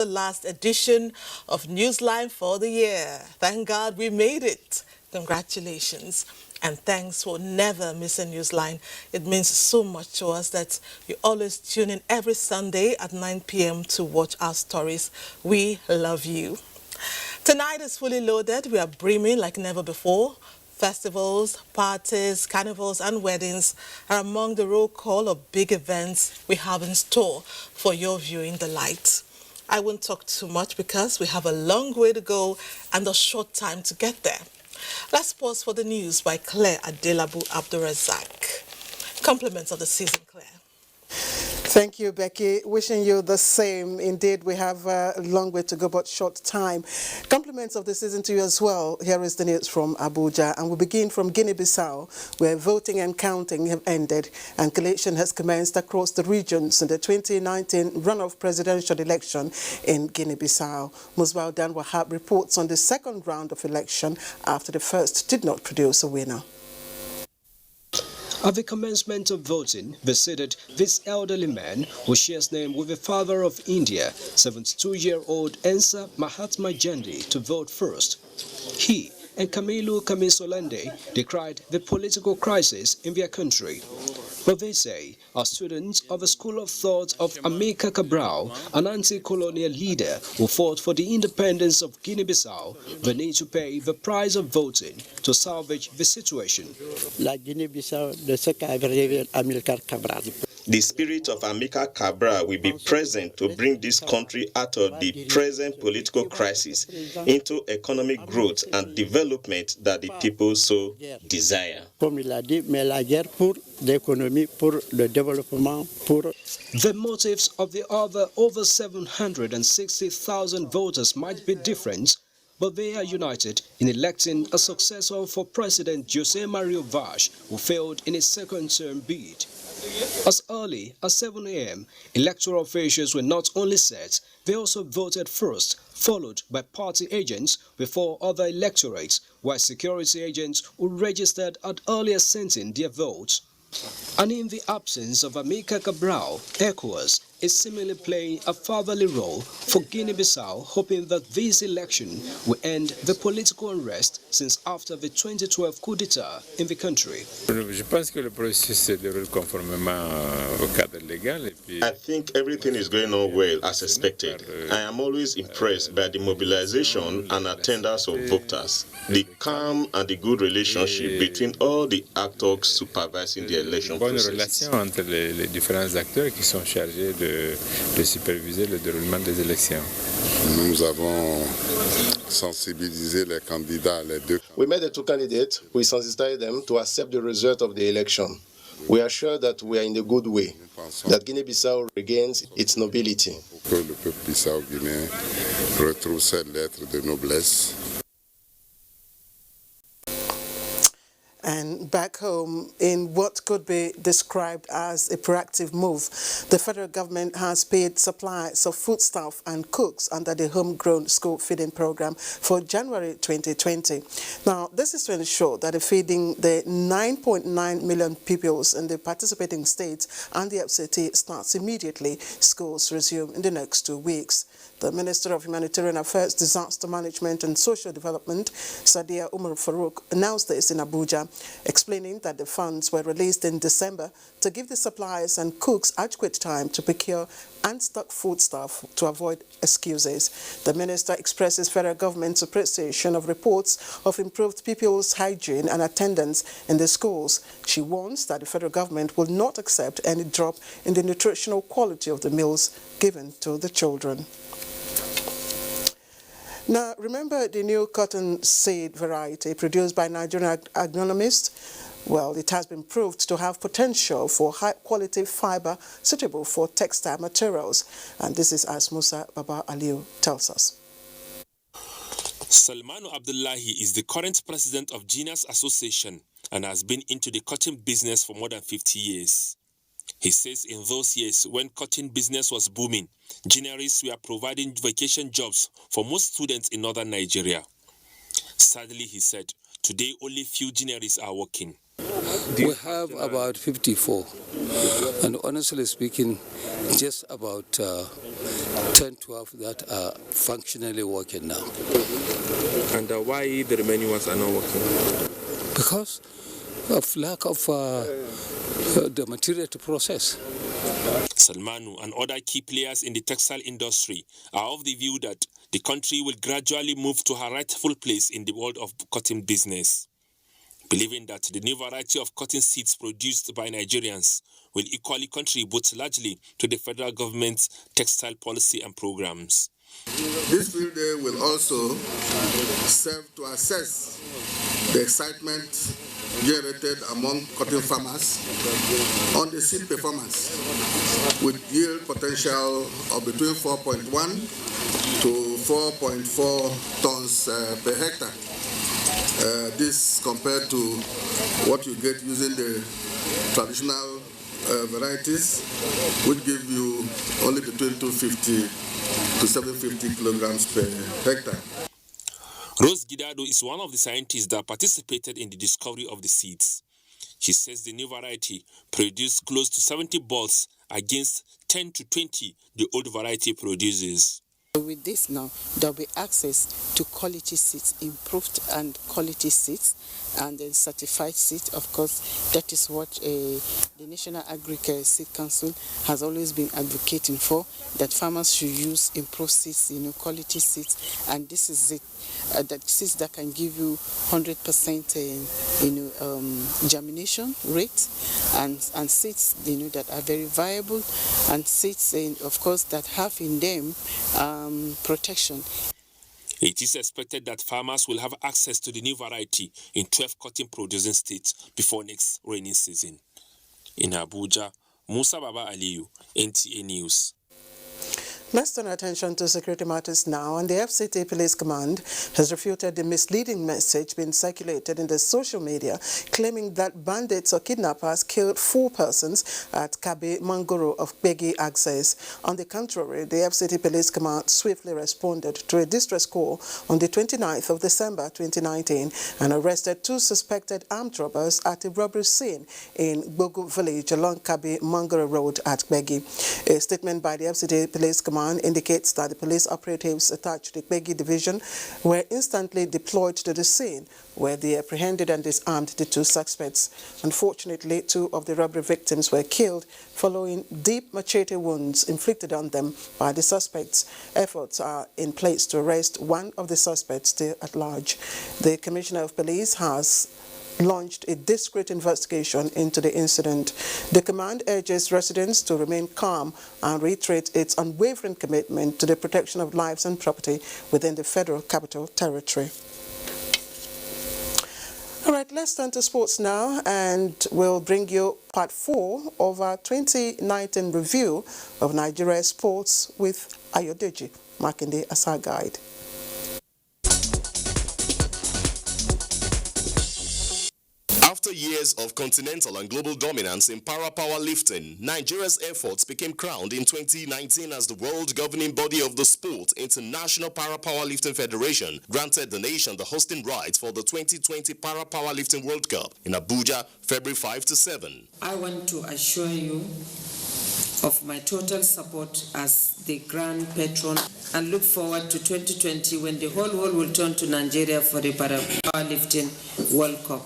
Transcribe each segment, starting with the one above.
The last edition of Newsline for the year. Thank God we made it. Congratulations. And thanks for never missing Newsline. It means so much to us that you always tune in every Sunday at 9 p.m. to watch our stories. We love you. Tonight is fully loaded. We are brimming like never before. Festivals, parties, carnivals, and weddings are among the roll call of big events we have in store for your viewing delight. I won't talk too much because we have a long way to go and a short time to get there. Let's pause for the news by Claire Adelabu Abdurazak. Compliments of the season, Claire. Thank you, Becky. Wishing you the same. Indeed, we have a long way to go, but short time. Compliments of the season to you as well. Here is the news from Abuja, and we begin from Guinea-Bissau, where voting and counting have ended, and collation has commenced across the regions in the 2019 runoff presidential election in Guinea-Bissau. Musbao Dan Wahab reports on the second round of election after the first did not produce a winner. At the commencement of voting, visited this elderly man who shares name with the father of India, 72-year-old Ensa Mahatma Gandhi, to vote first. He and Kamilu Kamisolande decried the political crisis in their country. But they say are students of the school of thought of Amilcar Cabral, an anti-colonial leader who fought for the independence of Guinea-Bissau. They need to pay the price of voting to salvage the situation. La Guinée-Bissau de ce qu'a rêvé Amilcar Cabral. The spirit of Amilcar Cabral will be present to bring this country out of the present political crisis into economic growth and development that the people so desire. Comme il a dit, mais la guerre pour l'économie, pour le développement, pour... The motives of the other over 760,000 voters might be different, but they are united in electing a successor for President Jose Mario Vaz, who failed in his second term bid. As early as 7 a.m., electoral officials were not only set, they also voted first, followed by party agents before other electorates, while security agents who registered had earlier sent in their votes. And in the absence of Amilcar Cabral, ECOWAS is similarly playing a fatherly role for Guinea-Bissau, hoping that this election will end the political unrest since after the 2012 coup d'etat in the country. I think everything is going on well as expected. I am always impressed by the mobilization and attendance of voters, the calm and the good relationship between all the actors supervising the election process. De superviser le déroulement des élections. Nous avons sensibilisé les candidats, les deux. We met the two candidates. We sensitized them to accept the result of the election. We are sure that we are in a good way, that Guinea-Bissau regains its nobility. Que le peuple bissau-guinéen retrouve ses lettres de noblesse. And back home, in what could be described as a proactive move, the federal government has paid supplies of foodstuff and cooks under the homegrown school feeding program for January 2020. Now, this is to ensure that the feeding the 9.9 million pupils in the participating states and the FCT starts immediately. Schools resume in the next 2 weeks. The Minister of Humanitarian Affairs, Disaster Management and Social Development, Sadia Umar Farouk, announced this in Abuja, explaining that the funds were released in December to give the suppliers and cooks adequate time to procure and stock foodstuff to avoid excuses. The minister expresses federal government's appreciation of reports of improved pupils' hygiene and attendance in the schools. She warns that the federal government will not accept any drop in the nutritional quality of the meals given to the children. Now, remember the new cotton seed variety produced by Nigerian agronomists? Well, it has been proved to have potential for high-quality fiber suitable for textile materials. And this is as Musa Baba Aliu tells us. Salmanu Abdullahi is the current president of Genius Association and has been into the cotton business for more than 50 years. He says in those years when cotton business was booming, Genialists were providing vacation jobs for most students in northern Nigeria. Sadly, he said, today only few Genialists are working. We have about 54, and honestly speaking, just about 10, 12 that are functionally working now. And why the remaining ones are not working? Because of lack of the material to process. Salmanu and other key players in the textile industry are of the view that the country will gradually move to her rightful place in the world of cotton business, believing that the new variety of cotton seeds produced by Nigerians will equally contribute largely to the federal government's textile policy and programs. This field day will also serve to assess the excitement generated among cotton farmers on the seed performance, with yield potential of between 4.1 to 4.4 tons per hectare. This compared to what you get using the traditional varieties, which give you only between 250 to 750 kilograms per hectare. Rose Gidado is one of the scientists that participated in the discovery of the seeds. She says the new variety produced close to 70 balls against 10 to 20 the old variety produces. With this now, there will be access to quality seeds, improved and quality seeds, and then certified seeds. Of course, that is what the National Agriculture Seed Council has always been advocating for, that farmers should use improved seeds, quality seeds, and this is it. That seeds that can give you 100% germination rate, and seeds that are very viable, and seeds of course that have in them protection. It is expected that farmers will have access to the new variety in 12 cotton producing states before next rainy season. In Abuja, Musa Baba Aliyu, NTA News. Let's turn our attention to security matters now, and the FCT Police Command has refuted the misleading message being circulated in the social media claiming that bandits or kidnappers killed 4 persons at Kabe Mangoro of Begi Access. On the contrary, the FCT Police Command swiftly responded to a distress call on the 29th of December 2019 and arrested 2 suspected armed robbers at a robbery scene in Bogu village along Kabe Mangoro Road at Begi. A statement by the FCT Police Command indicates that the police operatives attached to the Begi division were instantly deployed to the scene, where they apprehended and disarmed the 2 suspects. Unfortunately, 2 of the robbery victims were killed following deep machete wounds inflicted on them by the suspects. Efforts are in place to arrest 1 of the suspects still at large. The Commissioner of Police has launched a discreet investigation into the incident. The command urges residents to remain calm and reiterate its unwavering commitment to the protection of lives and property within the Federal Capital Territory. All right, let's turn to sports now, and we'll bring you part 4 of our 2019 review of Nigeria sports with Ayodeji Makinde as our guide. After years of continental and global dominance in para-powerlifting, Nigeria's efforts became crowned in 2019 as the world governing body of the sport. International Para-Powerlifting Federation granted the nation the hosting rights for the 2020 Para-Powerlifting World Cup in Abuja, February 5 to 7. I want to assure you of my total support as the grand patron and look forward to 2020 when the whole world will turn to Nigeria for the Para-Powerlifting World Cup.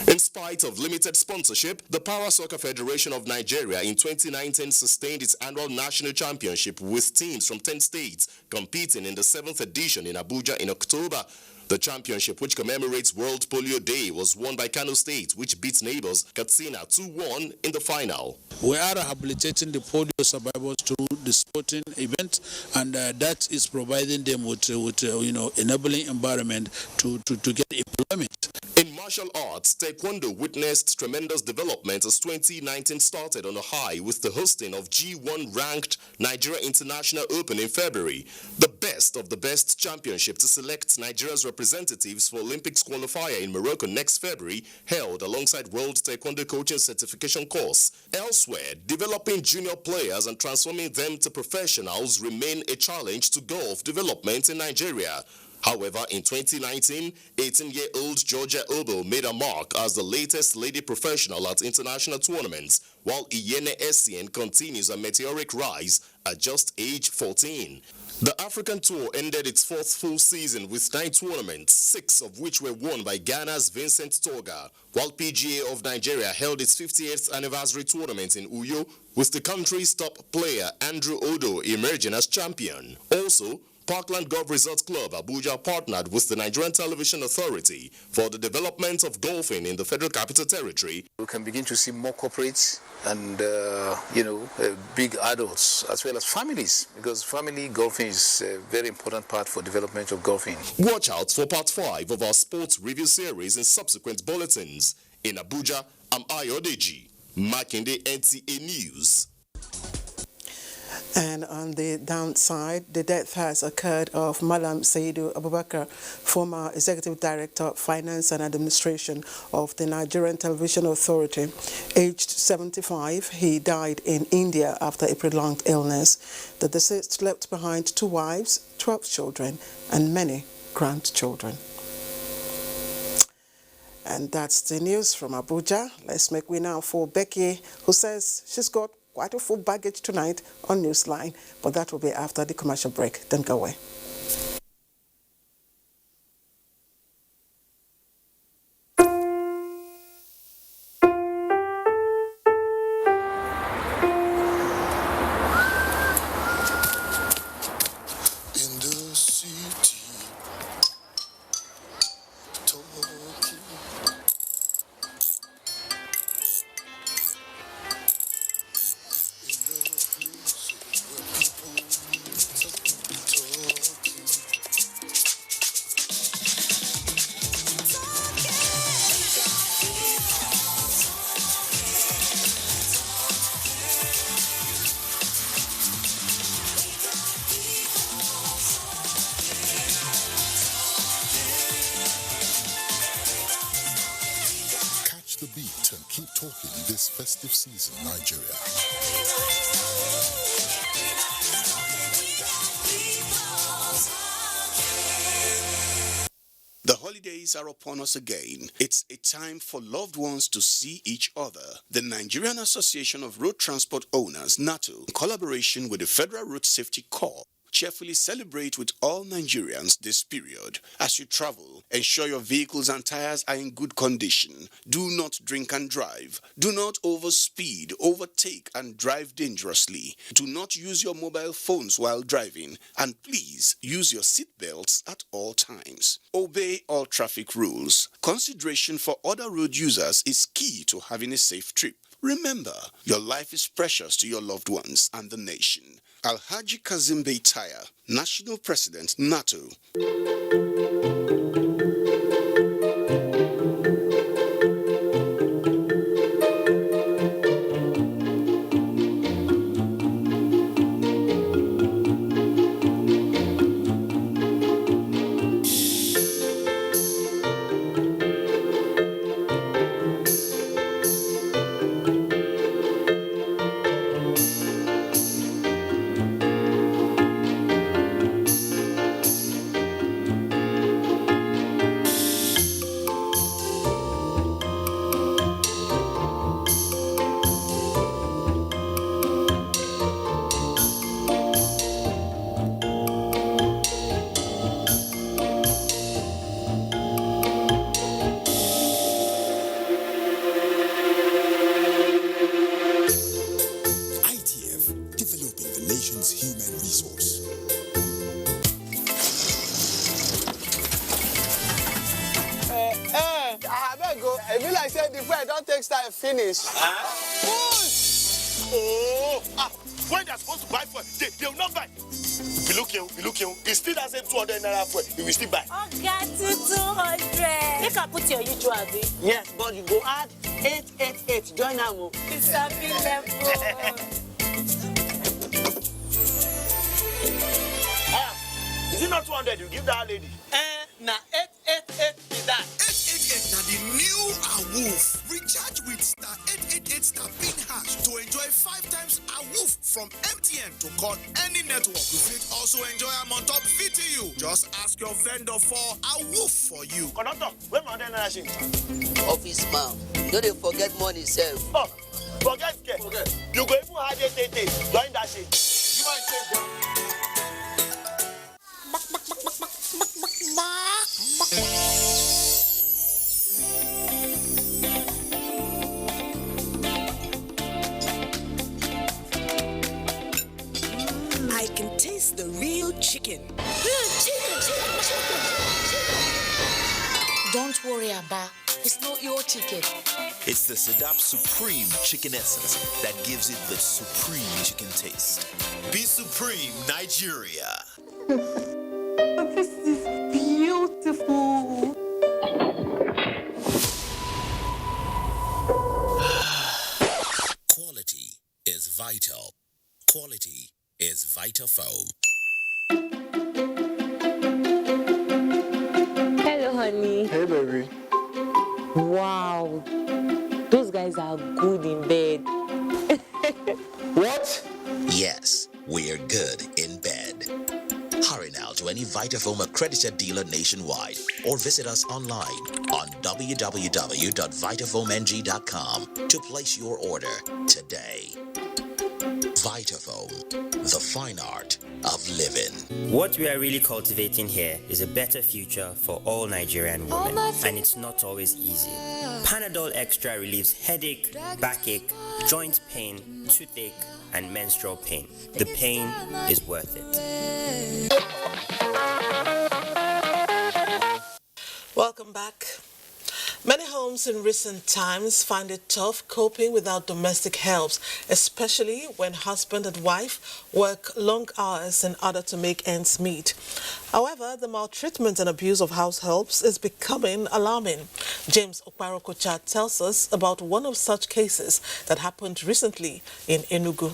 In spite of limited sponsorship, the Para Soccer Federation of Nigeria in 2019 sustained its annual national championship with teams from 10 states competing in the 7th edition in Abuja in October. The championship, which commemorates World Polio Day, was won by Kano State, which beats neighbors Katsina 2-1 in the final. We are rehabilitating the polio survivors through the sporting event, and that is providing them with enabling environment to get employment. In martial arts, Taekwondo witnessed tremendous development as 2019 started on a high with the hosting of G1 ranked Nigeria International Open in February, the best of the best championship to select Nigeria's representatives for Olympics qualifier in Morocco next February, held alongside World Taekwondo Coaching Certification course. Elsewhere, developing junior players and transforming them to professionals remain a challenge to golf development in Nigeria. However, in 2019, 18-year-old Georgia Obo made a mark as the latest lady professional at international tournaments, while Iyene Essien continues a meteoric rise at just age 14. The African Tour ended its fourth full season with 9 tournaments, 6 of which were won by Ghana's Vincent Toga, while PGA of Nigeria held its 50th anniversary tournament in Uyo, with the country's top player Andrew Odo emerging as champion. Also, Parkland Golf Resort Club Abuja partnered with the Nigerian Television Authority for the development of golfing in the Federal Capital Territory. We can begin to see more corporates and, big adults as well as families, because family golfing is a very important part for development of golfing. Watch out for part 5 of our sports review series in subsequent bulletins. In Abuja, I'm Ayodeji, Makinde NTA News. And on the downside, the death has occurred of Malam Saidu Abubakar, former Executive Director, Finance and Administration of the Nigerian Television Authority. Aged 75, he died in India after a prolonged illness. The deceased left behind 2 wives, 12 children, and many grandchildren. And that's the news from Abuja. Let's make way now for Becky, who says she's got quite a full baggage tonight on Newsline, but that will be after the commercial break. Don't go away. The beat and keep talking this festive season, Nigeria. The holidays are upon us again. It's a time for loved ones to see each other. The Nigerian Association of Road Transport Owners, NATO, in collaboration with the Federal Road Safety Corps, cheerfully celebrate with all Nigerians this period. As you travel, ensure your vehicles and tires are in good condition. Do not drink and drive. Do not overspeed, overtake, and drive dangerously. Do not use your mobile phones while driving. And please use your seat belts at all times. Obey all traffic rules. Consideration for other road users is key to having a safe trip. Remember, your life is precious to your loved ones and the nation. Alhaji Kazim Bey Taya, National President, NATO. I feel like saying the bread don't take time finish. When they're supposed to buy for it, they will not buy. You look here, it's still the same 200 naira for it, you will still buy. Okay, 200. Make I put your usual bill. Yes, but you go add 888. Join now. It's a big level. Is it not 200 you give that lady? Now 888 is that. 888 now the new new AWOOF. Recharge with star 888 star pin hash to enjoy 5 times AWOOF from MTN to call any network. You fit also enjoy am on top VTU. Just ask your vendor for AWOOF for you. Conductor, where my other machine? Office man, no dey forget money sef. Oh, forget. You go even hide it. Join that shit. You might say I can taste the real chicken. Don't worry, Abba. It's not your chicken. It's the Sadap Supreme Chicken Essence that gives it the supreme chicken taste. Be Supreme, Nigeria. This is beautiful. Quality is vital. Quality is Vitafoam. Hello, honey. Hey, baby. Wow. Those guys are good in bed. What? Yes, we're good in bed. Hurry now to any Vitafoam accredited dealer nationwide or visit us online on www.vitafoamng.com to place your order today. Vitafoam, the fine art of living. What we are really cultivating here is a better future for all Nigerian women, and it's not always easy. Panadol Extra relieves headache, backache, joint pain, toothache, and menstrual pain. The pain is worth it. Welcome back. Many homes in recent times find it tough coping without domestic helps, especially when husband and wife work long hours in order to make ends meet. However, the maltreatment and abuse of house helps is becoming alarming. James Okwarokocha tells us about one of such cases that happened recently in Enugu.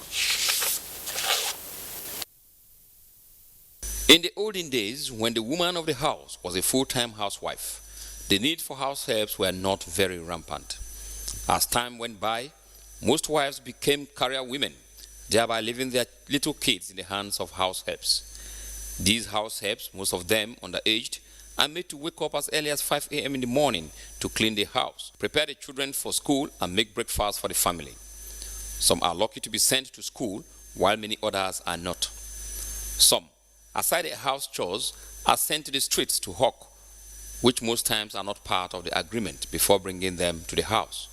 In the olden days, when the woman of the house was a full-time housewife, the need for house helps were not very rampant. As time went by, most wives became career women, thereby leaving their little kids in the hands of house helps. These house helps, most of them underaged, are made to wake up as early as 5 a.m. in the morning to clean the house, prepare the children for school, and make breakfast for the family. Some are lucky to be sent to school, while many others are not. Some, aside the house chores, are sent to the streets to hawk, which most times are not part of the agreement before bringing them to the house.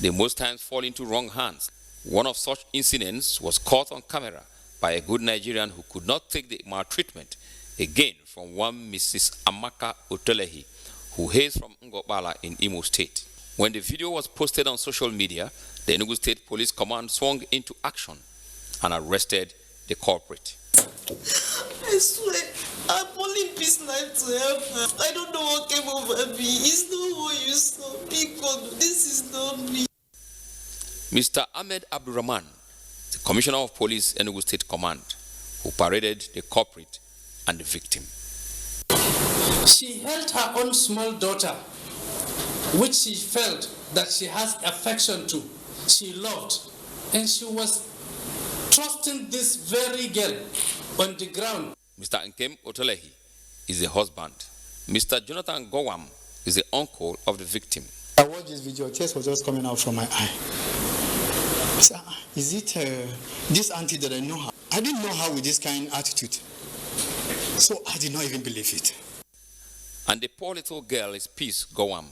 They most times fall into wrong hands. One of such incidents was caught on camera by a good Nigerian who could not take the maltreatment again from one Mrs. Amaka Otolehi, who hails from Ngobala in Imo State. When the video was posted on social media, the Enugu State Police Command swung into action and arrested the culprit. I swear, I'm only this night to help her. I don't know what came over me. It's not what you saw. Because this is not me. Mr. Ahmed Abdurrahman, the Commissioner of Police, Enugu State Command, who paraded the culprit and the victim. She held her own small daughter, which she felt that she has affection to, she loved, and she was trusting this very girl on the ground. Mr. Nkem Otolehi is the husband. Mr. Jonathan Gowam is the uncle of the victim. I watched this video, tears was just coming out from my eye. So, is it this auntie that I know her? I didn't know her with this kind of attitude. So I did not even believe it. And the poor little girl is Peace Gowam.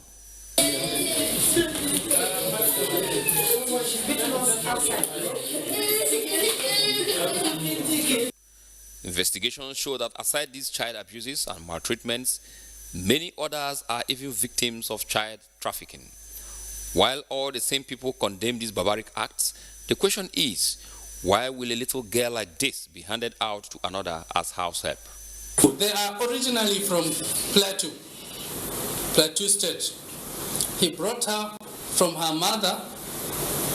Investigations show that aside these child abuses and maltreatments, many others are even victims of child trafficking. While all the same people condemn these barbaric acts, the question is, why will a little girl like this be handed out to another as house help? They are originally from Plateau State. He brought her from her mother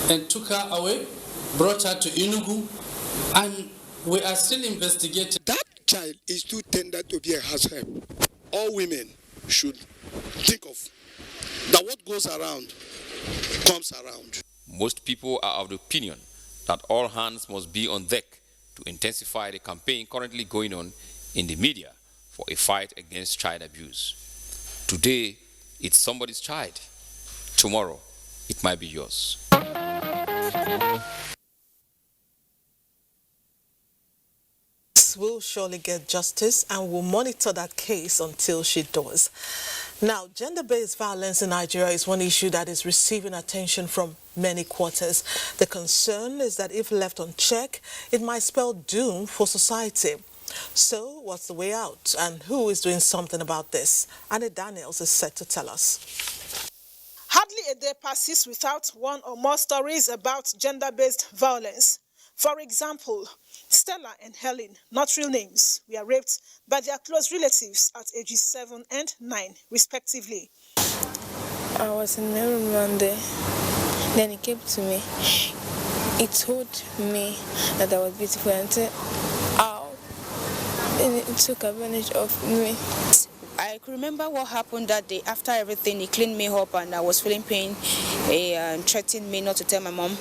and took her away, brought her to Enugu, and we are still investigating. That child is too tender to be a house help. All women should think of that what goes around comes around. Most people are of the opinion that all hands must be on deck to intensify the campaign currently going on in the media for a fight against child abuse. Today, it's somebody's child. Tomorrow, it might be yours. Will surely get justice and will monitor that case until she does. Now, gender-based violence in Nigeria is one issue that is receiving attention from many quarters. The concern is that if left unchecked, it might spell doom for society. So, what's the way out and who is doing something about this? Annie Daniels is set to tell us. Hardly a day passes without one or more stories about gender-based violence. For example, Stella and Helen, not real names, were raped by their close relatives at ages 7 and 9, respectively. I was in my room one day, then he came to me. He told me that I was beautiful and said, ow, and he took advantage of me. I could remember what happened that day. After everything, he cleaned me up and I was feeling pain. He threatened me not to tell my mom.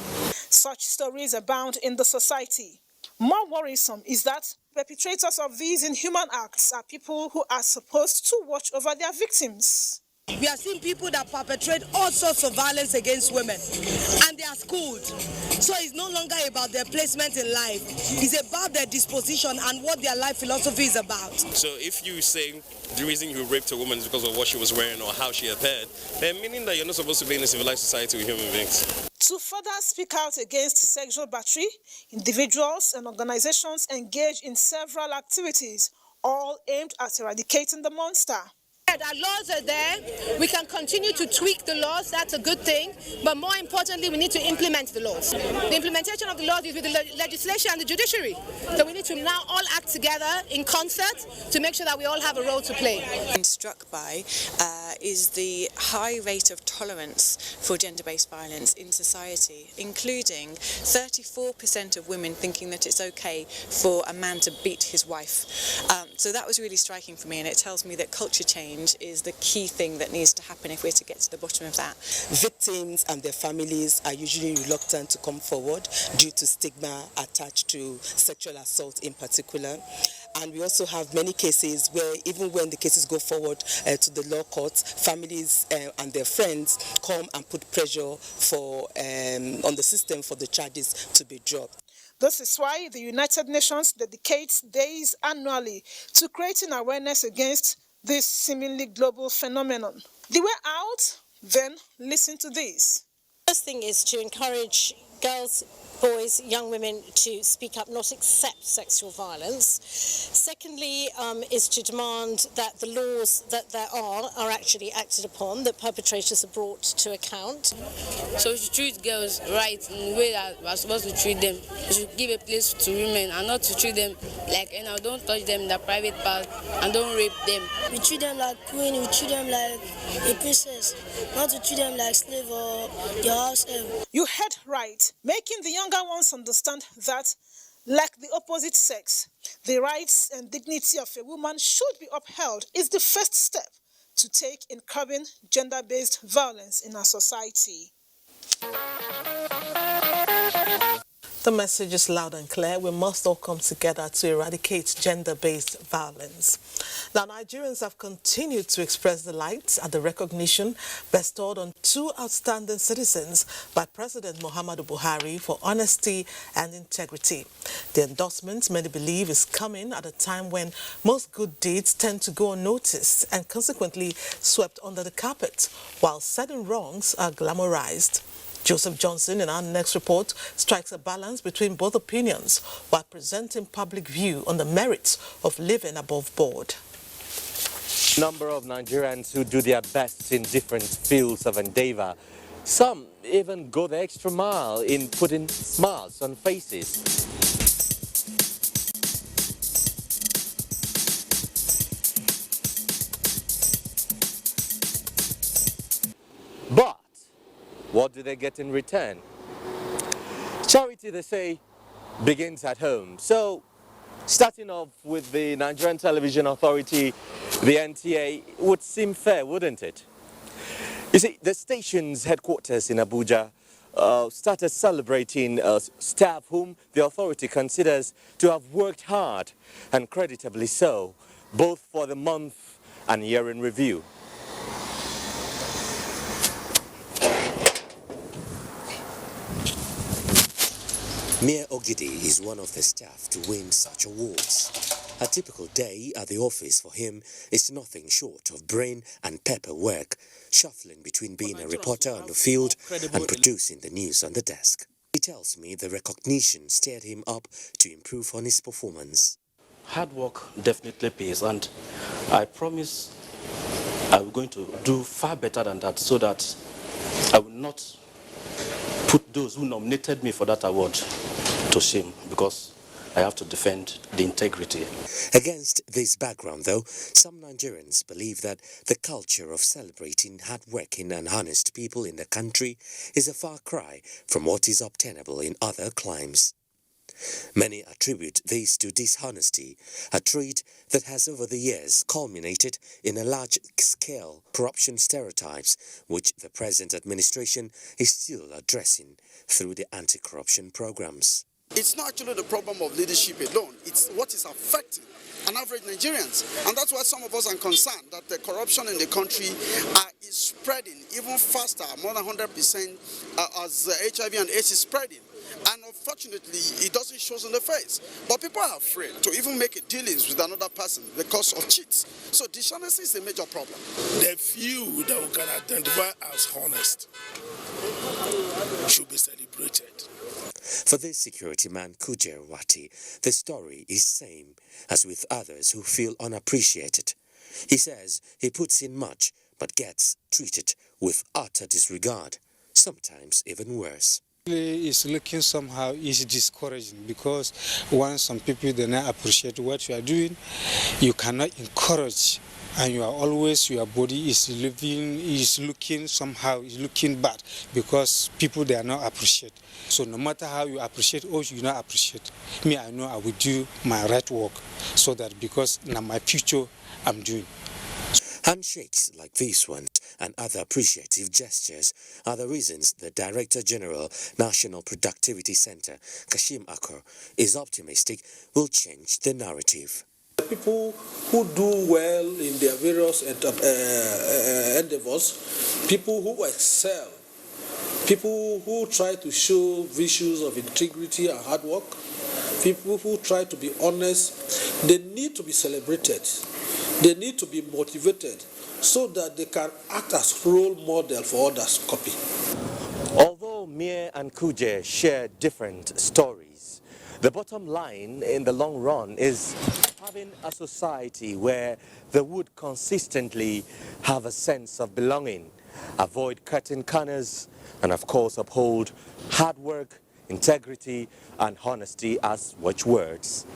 Such stories abound in the society. More worrisome is that perpetrators of these inhuman acts are people who are supposed to watch over their victims. We are seeing people that perpetrate all sorts of violence against women, and they are schooled. So it's no longer about their placement in life. It's about their disposition and what their life philosophy is about. So if you say the reason you raped a woman is because of what she was wearing or how she appeared, then meaning that you're not supposed to be in a civilized society with human beings. To further speak out against sexual battery, individuals and organizations engage in several activities, all aimed at eradicating the monster. Our laws are there. We can continue to tweak the laws. That's a good thing. But more importantly, we need to implement the laws. The implementation of the laws is with the legislation and the judiciary. So we need to now all act together in concert to make sure that we all have a role to play. I'm struck by is the high rate of tolerance for gender-based violence in society, including 34% of women thinking that it's okay for a man to beat his wife. So that was really striking for me, and it tells me that culture change is the key thing that needs to happen if we're to get to the bottom of that. Victims and their families are usually reluctant to come forward due to stigma attached to sexual assault in particular. And we also have many cases where even when the cases go forward to the law courts, families and their friends come and put pressure for on the system for the charges to be dropped. This is why the United Nations dedicates days annually to creating awareness against this seemingly global phenomenon. The way out? Then listen to this. First thing is to encourage girls, boys, young women to speak up, not accept sexual violence. Secondly, is to demand that the laws that there are actually acted upon, that perpetrators are brought to account. So we should treat girls right in the way that we're supposed to treat them. We should give a place to women and not to treat them like, don't touch them in their private part and don't rape them. We treat them like queen, we treat them like a princess, not to treat them like slave or your house help. You heard right, making the younger ones understand that, like the opposite sex, the rights and dignity of a woman should be upheld is the first step to take in curbing gender-based violence in our society. The message is loud and clear. We must all come together to eradicate gender-based violence. Now, Nigerians have continued to express delight at the recognition bestowed on two outstanding citizens by President Muhammadu Buhari for honesty and integrity. The endorsement, many believe, is coming at a time when most good deeds tend to go unnoticed and consequently swept under the carpet, while certain wrongs are glamorized. Joseph Johnson, in our next report, strikes a balance between both opinions while presenting public view on the merits of living above board. Number of Nigerians who do their best in different fields of endeavor. Some even go the extra mile in putting smiles on faces. But what do they get in return? Charity, they say, begins at home. So Starting off with the Nigerian Television Authority, the NTA, would seem fair, wouldn't it? You see, the station's headquarters in Abuja started celebrating staff whom the authority considers to have worked hard, and creditably so, both for the month and year in review. Mayor Ogidi is one of the staff to win such awards. A typical day at the office for him is nothing short of brain and pepper work, shuffling between being a reporter on the field and producing the news on the desk. He tells me the recognition stirred him up to improve on his performance. Hard work definitely pays, and I promise I'm going to do far better than that, so that I will not put those who nominated me for that award to shame, because I have to defend the integrity. Against this background, though, some Nigerians believe that the culture of celebrating hardworking and honest people in the country is a far cry from what is obtainable in other climes. Many attribute this to dishonesty, a trait that has over the years culminated in a large-scale corruption stereotypes, which the present administration is still addressing through the anti-corruption programs. It's not actually the problem of leadership alone, it's what is affecting an average Nigerians. And that's why some of us are concerned that the corruption in the country is spreading even faster, more than 100%, as HIV and AIDS is spreading. And unfortunately, it doesn't show in the face. But people are afraid to even make a dealings with another person because of cheats. So dishonesty is a major problem. The few that we can identify as honest should be celebrated. For this security man, Kujer Wati, the story is same as with others who feel unappreciated. He says he puts in much, but gets treated with utter disregard, sometimes even worse. It's looking somehow is discouraging, because once some people do not appreciate what you are doing, you cannot encourage, and you are always, your body is looking somehow, is looking bad, because people they are not appreciate. So no matter how you appreciate or you not appreciate me, I know I will do my right work, so that because now my future I'm doing. Handshakes like this one and other appreciative gestures are the reasons the Director General, National Productivity Center, Kashim Akor, is optimistic will change the narrative. People who do well in their various endeavors, people who excel, people who try to show virtues of integrity and hard work, people who try to be honest, they need to be celebrated. They need to be motivated so that they can act as role model for others to copy. Although Mir and Kuje share different stories, the bottom line in the long run is having a society where they would consistently have a sense of belonging, avoid cutting corners, and of course uphold hard work, integrity, and honesty as watchwords.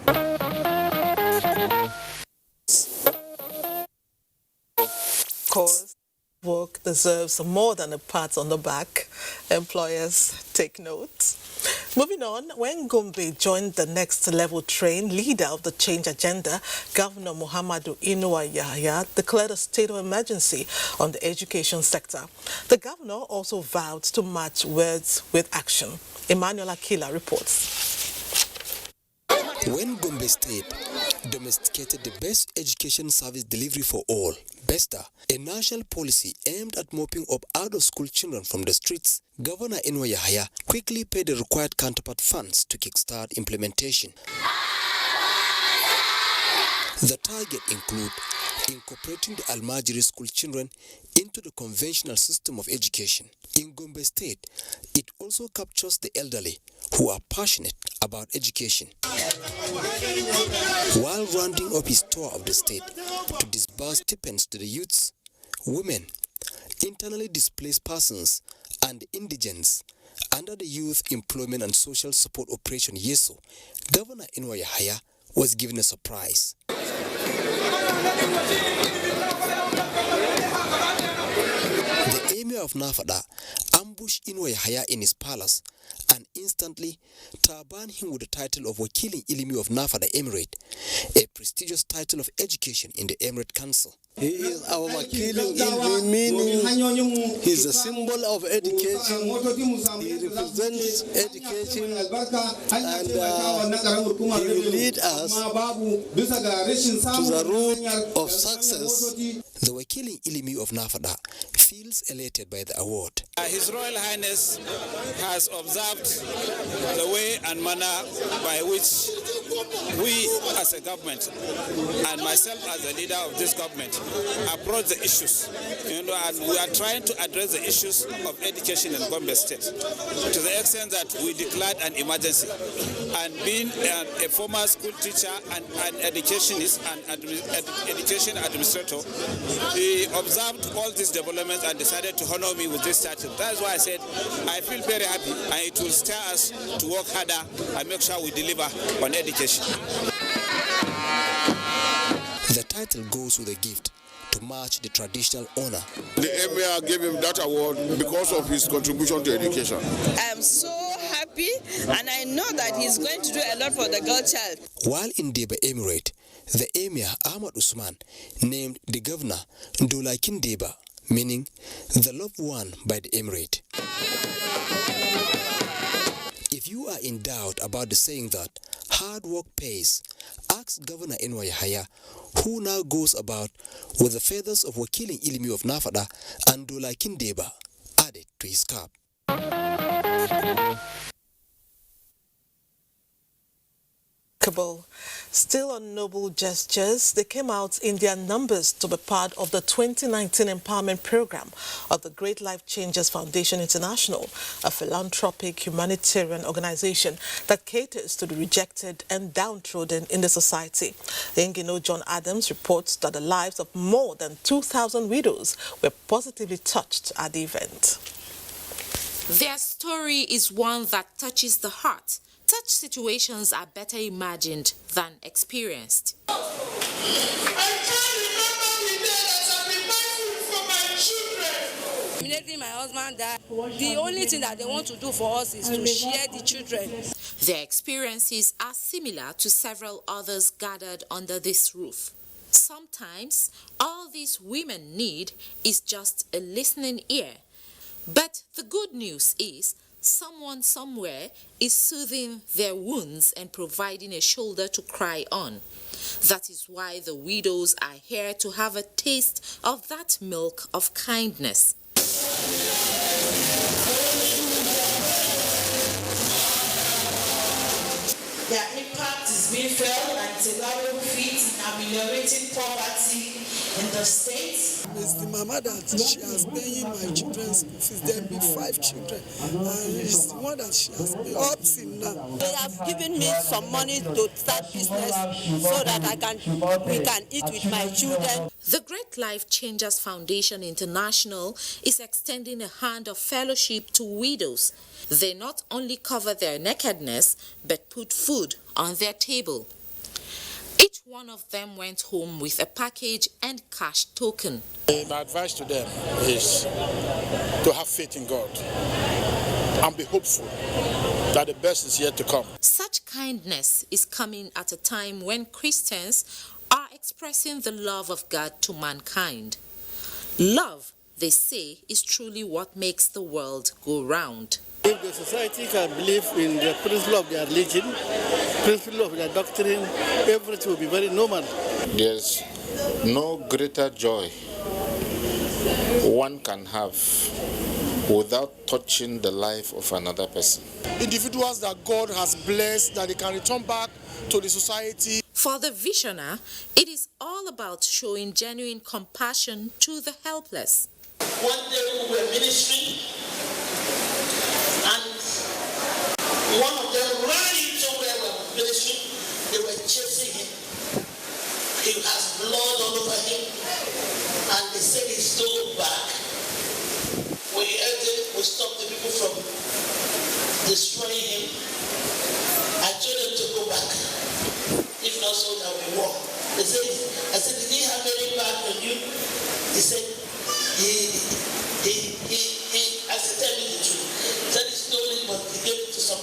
Cause work deserves more than a pat on the back. Employers, take note. Moving on, when Gombe joined the next level train, leader of the change agenda, Governor Muhammadu Inuwa Yahya, declared a state of emergency on the education sector. The governor also vowed to match words with action. Emmanuel Akila reports. When Gombe State domesticated the best education service delivery for all, BESTA, a national policy aimed at mopping up out-of-school children from the streets, Governor Inuwa Yahya quickly paid the required counterpart funds to kickstart implementation. The target include incorporating the Almajiri school children into the conventional system of education. In Gombe State, it also captures the elderly who are passionate about education. While rounding up his tour of the state to disburse stipends to the youths, women, internally displaced persons, and indigents under the Youth Employment and Social Support Operation YESO, Governor Inuwa Yahya was given a surprise. The Emir of Nafada ambushed Inuwa Yahya in his palace and instantly turban him with the title of Wakilin Ilimi of Nafada Emirate, a prestigious title of education in the Emirate Council. He is our Wakilin Ilimi, meaning he's a symbol of education. He represents education and he will lead us to the route of success. The Wakilin Ilimi of Nafada feels elated by the award. His Royal Highness has observed the way and manner by which we as a government and myself as the leader of this government approach the issues, and we are trying to address the issues of education in Gombe State to the extent that we declared an emergency. And being a former school teacher and an educationist and education administrator, he observed all these developments and decided to honor me with this title. That's why I said I feel very happy, and it will stir us to work harder and make sure we deliver on education. The title goes with a gift to match the traditional honor. The Emir gave him that award because of his contribution to education. I am so happy, and I know that he's going to do a lot for the girl child. While in Deba Emirate, the Emir Ahmad Usman named the governor Ndulaikin Deba, meaning the loved one by the Emirate. If you are in doubt about the saying that hard work pays, ask Governor Enwa Yahaya, who now goes about with the feathers of Wakilin Ilimi of Nafada and Ndulaikin Deba added to his cap. Still on noble gestures, they came out in their numbers to be part of the 2019 empowerment program of the Great Life Changers Foundation International, a philanthropic humanitarian organization that caters to the rejected and downtrodden in the society. Engino John Adams reports that the lives of more than 2,000 widows were positively touched at the event. Their story is one that touches the heart. Such situations are better imagined than experienced. I can't remember the day that I've been mindful for my children. Immediately my husband died. The only thing that they want to do for us is to share the children. Their experiences are similar to several others gathered under this roof. Sometimes all these women need is just a listening ear. But the good news is someone somewhere is soothing their wounds and providing a shoulder to cry on. That is why the widows are here to have a taste of that milk of kindness. Their impact is being felt and it's a valuable feat in ameliorating poverty in the state. It's the mama that she has paying my children's school fees. There will be 5 children, and it's the one that she has paid up till now. They have given me some money to start business so that we can eat with my children. The Great Life Changers Foundation International is extending a hand of fellowship to widows. They not only cover their nakedness, but put food on their table. Each one of them went home with a package and cash token. My advice to them is to have faith in God and be hopeful that the best is yet to come. Such kindness is coming at a time when Christians are expressing the love of God to mankind. Love, they say, is truly what makes the world go round. If the society can believe in the principle of their religion, principle of their doctrine, everything will be very normal. There's no greater joy one can have without touching the life of another person. Individuals that God has blessed, that they can return back to the society. For the visioner, it is all about showing genuine compassion to the helpless. One day we were ministering, and one of them ran into where we were ministering. They were chasing him. He has blood all over him, and they said he stole back. We helped him, we stopped the people from destroying him. I told them to go back. If not so, that we walk. They said, I said, did he have any bag on you? He said, I said, tell me the truth. He said he stole it, but he gave it to some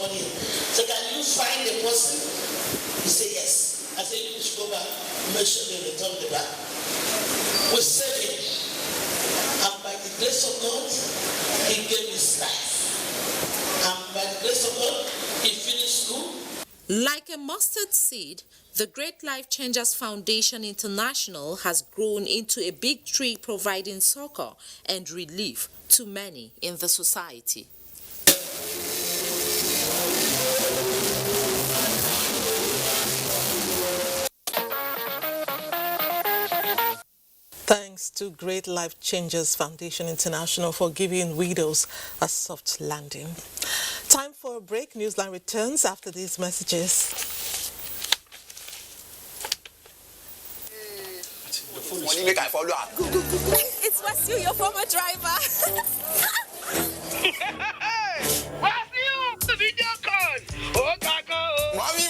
a mustard seed, the Great Life Changers Foundation International has grown into a big tree providing succor and relief to many in the society. Thanks to Great Life Changers Foundation International for giving widows a soft landing. Time for a break. Newsline returns after these messages. It's Wasil, your former driver. Wasil, the video call. Oh, Mommy.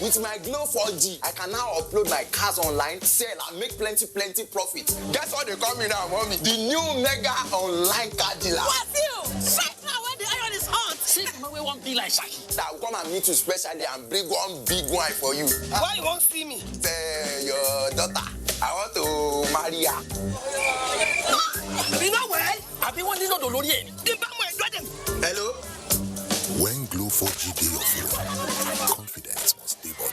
With my Glow 4G, I can now upload my cars online, sell and make plenty profit. Guess what they call me now, mommy? The new mega online car dealer. Wasil, right now when the iron is hot. See, we won't be like Shaki. That will come and meet you specially and bring one big one for you. Why you won't see me? Your daughter. I want to marry her. You know well? I've been wanting to know the Hello? When Glow 4G day of you, confidence must stay body.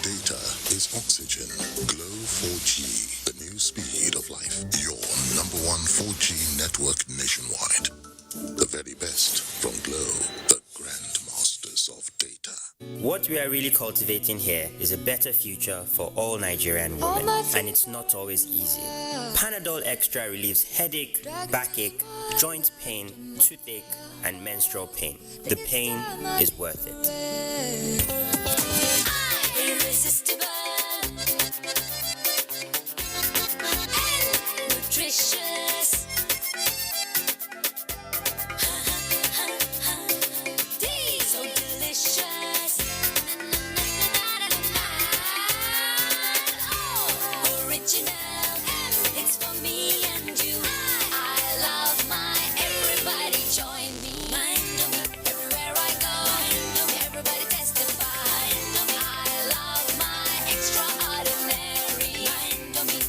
Data is oxygen. Glow 4G, the new speed of life. Your #1 4G network nationwide. The very best from Glow, the grandmasters of data. What we are really cultivating here is a better future for all Nigerian women, and it's not always easy. Panadol Extra relieves headache, backache, joint pain, toothache, and menstrual pain. The pain is worth it. Irresistible and nutritious. So delicious. Oh, original. It's for me and you. I love my everybody. Join me. My Indomie, everywhere I go. My Indomie, everybody testify. I love my extraordinary. My Indomie,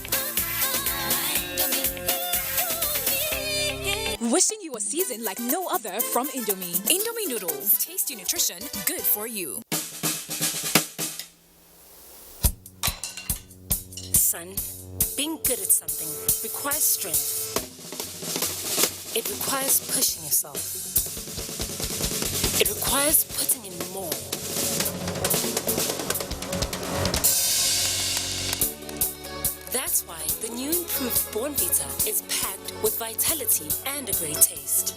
Wishing you a season like no other from Indomie. Indomie noodles, tasty nutrition, good for you. Son, being good at something requires strength. It requires pushing yourself. It requires putting in more. That's why the new improved Born Vita is packed with vitality and a great taste.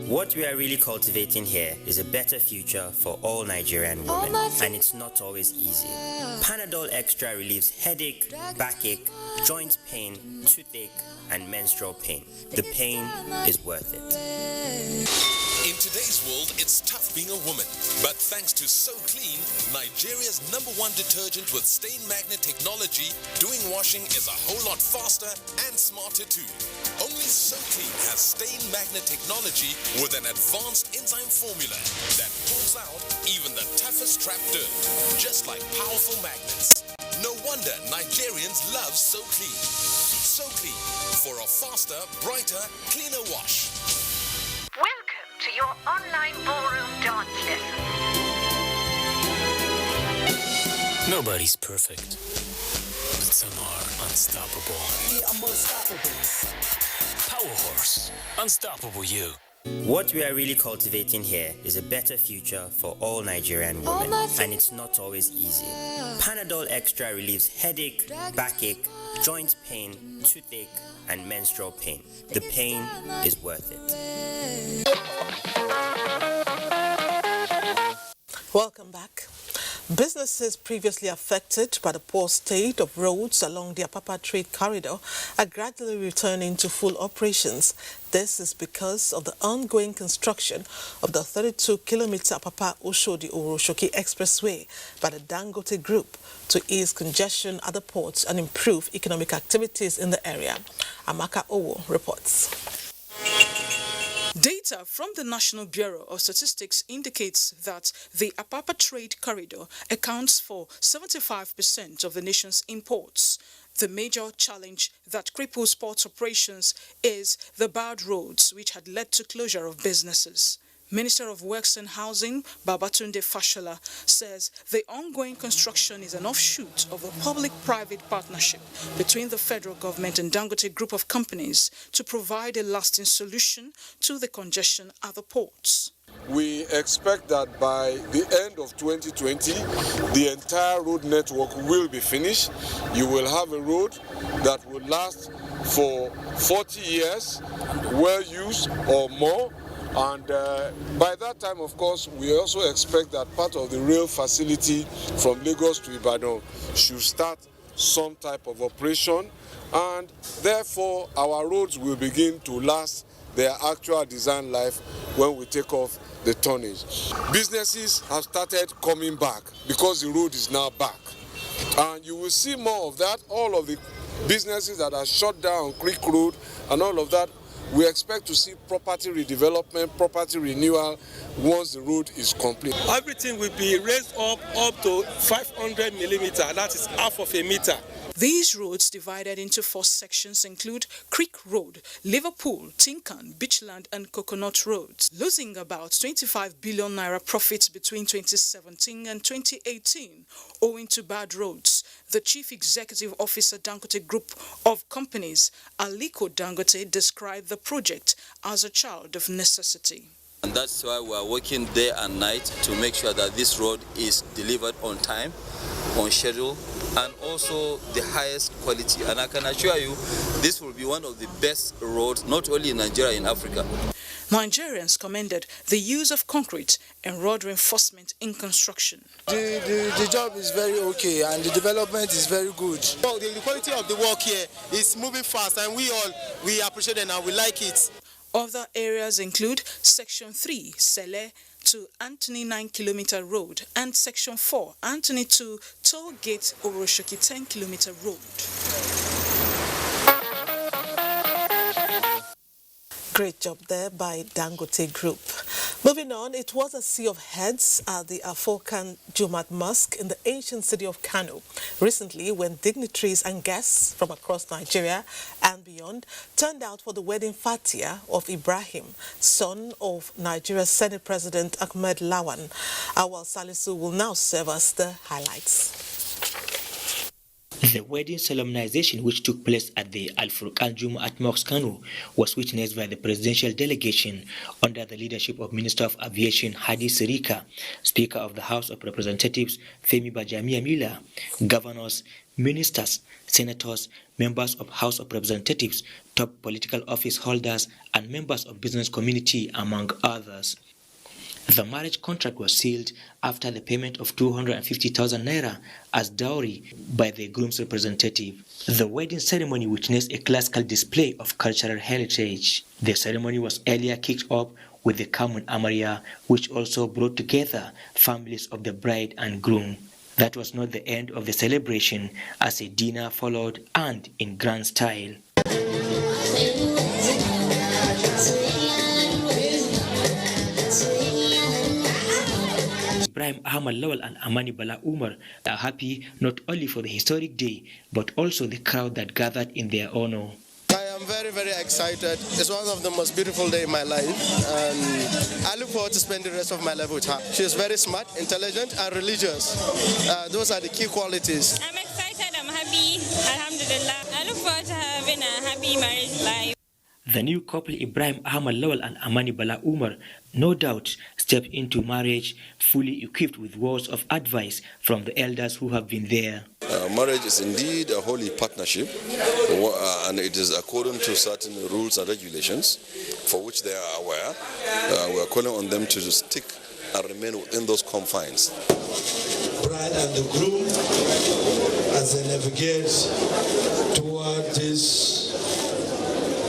What we are really cultivating here is a better future for all Nigerian women, and it's not always easy. Panadol Extra relieves headache, backache, joint pain, toothache, and menstrual pain. The pain is worth it. In today's world, it's tough being a woman. But thanks to So Clean, Nigeria's #1 detergent with stain magnet technology, doing washing is a whole lot faster and smarter too. Only So Clean has stain magnet technology with an advanced enzyme formula that pulls out even the toughest trapped dirt, just like powerful magnets. No wonder Nigerians love So Clean. So Clean, for a faster, brighter, cleaner wash. Welcome to your online ballroom dance lesson. Nobody's perfect, but some are unstoppable. Yeah, I'm unstoppable. Power Horse, unstoppable you. What we are really cultivating here is a better future for all Nigerian women, and it's not always easy. Panadol Extra relieves headache, backache, joint pain, toothache, and menstrual pain. The pain is worth it. Welcome back. Businesses previously affected by the poor state of roads along the Apapa Trade Corridor are gradually returning to full operations. This is because of the ongoing construction of the 32-kilometer Apapa-Oshodi-Oroshoki Expressway by the Dangote Group to ease congestion at the ports and improve economic activities in the area. Amaka Owo reports. Data from the National Bureau of Statistics indicates that the Apapa Trade Corridor accounts for 75% of the nation's imports. The major challenge that cripples port operations is the bad roads, which had led to closure of businesses. Minister of Works and Housing, Babatunde Fashola, says the ongoing construction is an offshoot of a public-private partnership between the federal government and Dangote Group of companies to provide a lasting solution to the congestion at the ports. We expect that by the end of 2020, the entire road network will be finished. You will have a road that will last for 40 years, well used or more. And by that time, of course, we also expect that part of the rail facility from Lagos to Ibadan should start some type of operation. And therefore, our roads will begin to last their actual design life when we take off the tonnage. Businesses have started coming back because the road is now back. And you will see more of that. All of the businesses that are shut down, Creek Road and all of that, we expect to see property redevelopment, property renewal once the road is complete. Everything will be raised up to 500 millimeter, that is half of a meter. These roads, divided into 4 sections, include Creek Road, Liverpool, Tinkan, Beachland and Coconut Roads, losing about 25 billion naira profits between 2017 and 2018 owing to bad roads. The Chief Executive Officer Dangote Group of Companies, Aliko Dangote, described the project as a child of necessity. And that's why we are working day and night to make sure that this road is delivered on time, on schedule, and also the highest quality. And I can assure you, this will be one of the best roads, not only in Nigeria, in Africa. Nigerians commended the use of concrete and road reinforcement in construction. The job is very okay and the development is very good. Well, the quality of the work here is moving fast and we appreciate it and we like it. Other areas include Section 3, Sele to Anthony 9-kilometer road and Section 4, Anthony to Toll Gate Oroshoki 10-kilometer road. Great job there by Dangote Group. Moving on, it was a sea of heads at the Afokan Jumat Mosque in the ancient city of Kano recently when dignitaries and guests from across Nigeria and beyond turned out for the wedding fatia of Ibrahim, son of Nigeria's Senate President Ahmed Lawan. Awal Salisu will now serve us the highlights. The wedding solemnization, which took place at the Al-Furqan Jumat Mosque Kano, was witnessed by the presidential delegation under the leadership of Minister of Aviation Hadi Sirika, Speaker of the House of Representatives Femi Bajamiamila, governors, ministers, senators, members of House of Representatives, top political office holders, and members of business community, among others. The marriage contract was sealed after the payment of 250,000 naira as dowry by the groom's representative. The wedding ceremony witnessed a classical display of cultural heritage. The ceremony was earlier kicked off with the Kamun Amaria, which also brought together families of the bride and groom. That was not the end of the celebration, as a dinner followed and in grand style. Ibrahim Ahmad Lawal and Amani Bala Umar are happy not only for the historic day, but also the crowd that gathered in their honor. I am very, very excited. It's one of the most beautiful days in my life, and I look forward to spending the rest of my life with her. She is very smart, intelligent, and religious. Those are the key qualities. I'm excited, I'm happy, alhamdulillah. I look forward to having a happy marriage life. The new couple Ibrahim Ahmad Lawal and Amani Bala Umar no doubt stepped into marriage fully equipped with words of advice from the elders who have been there. Marriage is indeed a holy partnership, and it is according to certain rules and regulations for which they are aware. We are calling on them to stick and remain within those confines. Bride and the groom, as they navigate toward this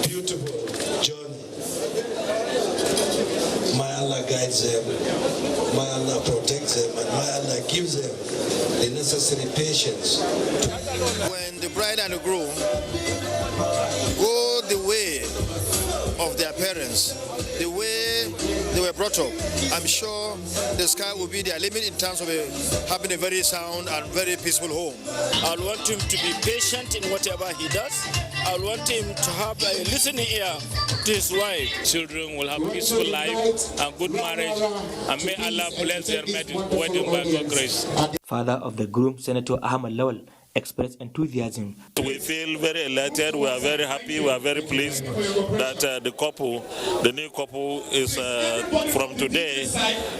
beautiful journey, may Allah guides them, may Allah protects them, and may Allah gives them the necessary patience. When the bride and the groom go the way of their parents, the way they were brought brought up, I'm sure the sky will be their limit in terms of having a very sound and very peaceful home. I want him to be patient in whatever he does. I want him to have a listening ear to his wife. Children will have peaceful life and good marriage, and may Allah bless their wedding by God's grace. Father of the groom, Senator Ahmad Lawal, expressed enthusiasm. We feel very elated, we are very happy, we are very pleased that the new couple is from today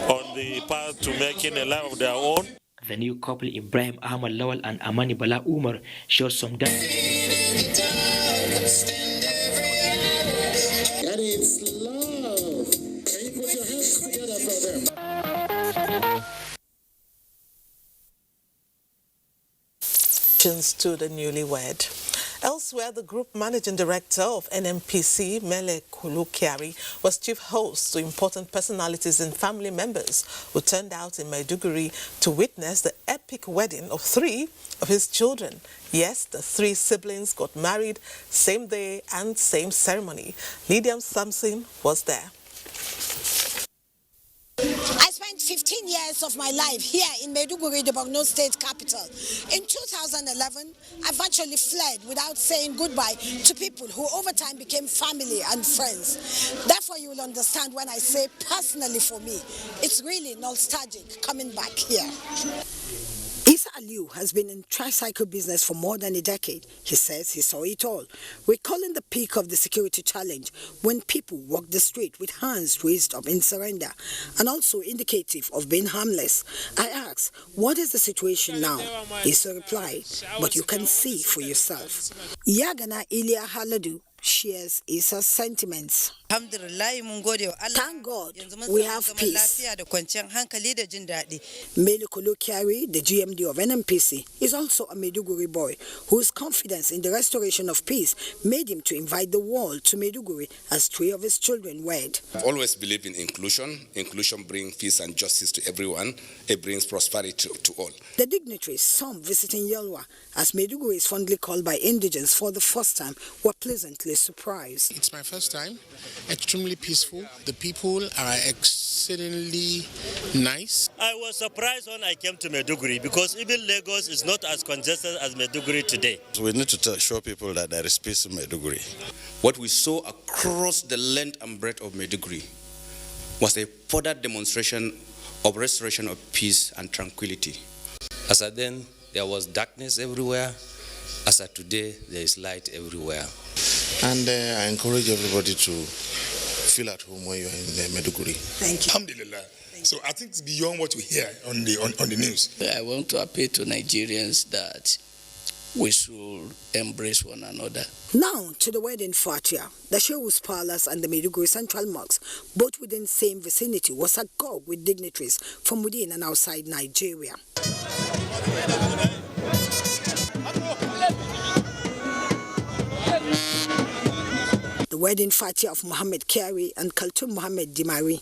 on the path to making a life of their own. The new couple, Ibrahim Ahmad Lawal and Amani Bala Umar, showed some And it's love. Can you put your hands together for them? To the newlywed. Elsewhere, the group managing director of NMPC, Mele Kulukiari, was chief host to important personalities and family members who turned out in Maiduguri to witness the epic wedding of 3 of his children. Yes, the 3 siblings got married same day and same ceremony. Lydia Samson was there. I spent 15 years of my life here in Maiduguri, the Borno state capital. In 2011, I virtually fled without saying goodbye to people who over time became family and friends. Therefore, you will understand when I say personally for me, it's really nostalgic coming back here. Isa Aliu has been in tricycle business for more than a decade. He says he saw it all, recalling the peak of the security challenge when people walked the street with hands raised up in surrender and also indicative of being harmless. I asked, what is the situation now? Isa replied, but you can see for yourself. Yagana Ilya Haladu shares Isa's sentiments. Thank God we have peace. Mele Kulukiari, the GMD of NMPC, is also a Maiduguri boy whose confidence in the restoration of peace made him to invite the world to Maiduguri as 3 of his children wed. I've always believed in inclusion. Inclusion brings peace and justice to everyone. It brings prosperity to all. The dignitaries, some visiting Yelwa, as Maiduguri is fondly called by indigents for the first time, were pleasantly surprised. It's my first time. Extremely peaceful. The people are exceedingly nice. I was surprised when I came to Maiduguri because even Lagos is not as congested as Maiduguri today. We need to show people that there is peace in Maiduguri. What we saw across the length and breadth of Maiduguri was a further demonstration of restoration of peace and tranquility. As at then, there was darkness everywhere. As at today, there is light everywhere. And I encourage everybody to feel at home when you're in Maiduguri. Thank you. Alhamdulillah. So I think it's beyond what we hear on the news. I want to appeal to Nigerians that we should embrace one another. Now to the wedding fatia. The Shehus Palace and the Maiduguri Central Mosque, both within the same vicinity, was agog with dignitaries from within and outside Nigeria. The wedding fatia of Muhammad Kari and Kaltum Muhammad Dimari,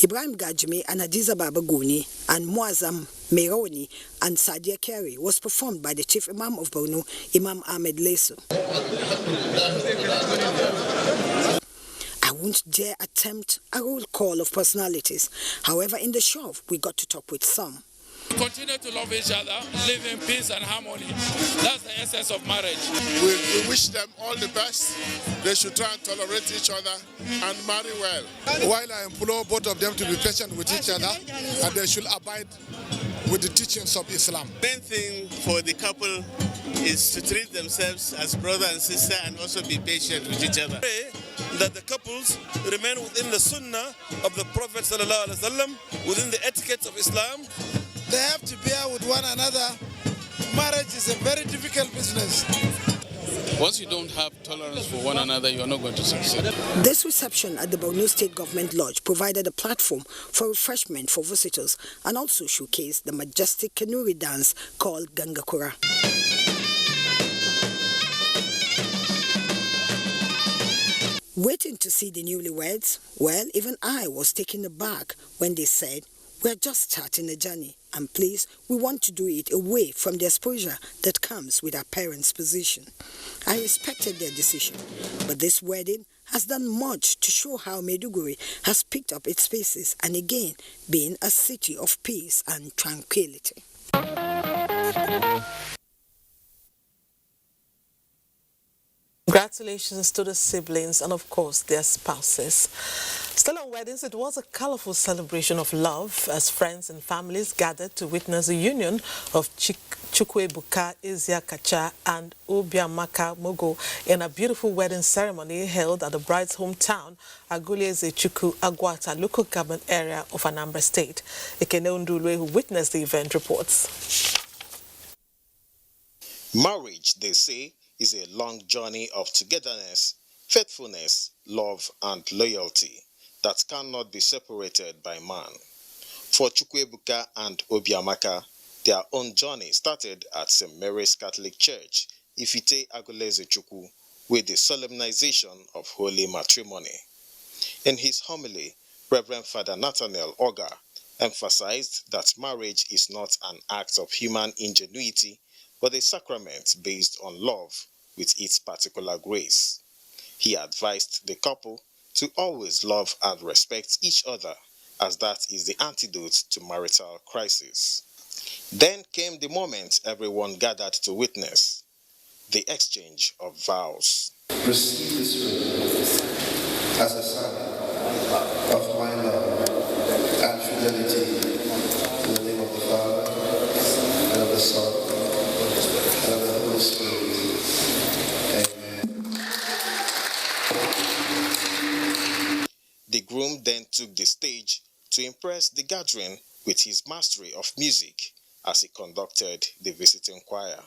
Ibrahim Gajmi and Hadiza Babaguni, and Muazzam Meironi and Sadia Kari was performed by the Chief Imam of Borno, Imam Ahmed Lesu. I won't dare attempt a roll call of personalities. However, in the show, we got to talk with some. Continue to love each other, live in peace and harmony. That's the essence of marriage. We wish them all the best. They should try and tolerate each other and marry well. While I implore both of them to be patient with each other, and they should abide with the teachings of Islam. Main thing for the couple is to treat themselves as brother and sister and also be patient with each other. Pray that the couples remain within the sunnah of the Prophet ﷺ, within the etiquettes of Islam. They have to bear with one another. Marriage is a very difficult business. Once you don't have tolerance for one another, you are not going to succeed. This reception at the Borno State Government Lodge provided a platform for refreshment for visitors and also showcased the majestic Kanuri dance called Gangakura. Waiting to see the newlyweds? Well, even I was taken aback when they said, "We're just starting a journey, and please, we want to do it away from the exposure that comes with our parents' position." I respected their decision, but this wedding has done much to show how Maiduguri has picked up its paces and again been a city of peace and tranquility. Congratulations to the siblings and, of course, their spouses. Still on weddings, it was a colorful celebration of love as friends and families gathered to witness the union of Chukwuebuka Ezeakacha and Obiamaka Mogo in a beautiful wedding ceremony held at the bride's hometown, Aguleze Chukwu Agwata local government area of Anambra State. Ekene Undulwe, who witnessed the event, reports. Marriage, they say, is a long journey of togetherness, faithfulness, love, and loyalty that cannot be separated by man. For Chukwuebuka and Obiamaka, their own journey started at St. Mary's Catholic Church, Ifite Aguleze Chukwu, with the solemnization of holy matrimony. In his homily, Reverend Father Nathaniel Oga emphasized that marriage is not an act of human ingenuity, but a sacrament based on love with its particular grace. He advised the couple to always love and respect each other, as that is the antidote to marital crisis. Then came the moment everyone gathered to witness, the exchange of vows. Receive this ring as a sign of my love and fidelity in the name of the Father, and of the Son, and of the Holy Spirit. The groom then took the stage to impress the gathering with his mastery of music as he conducted the visiting choir.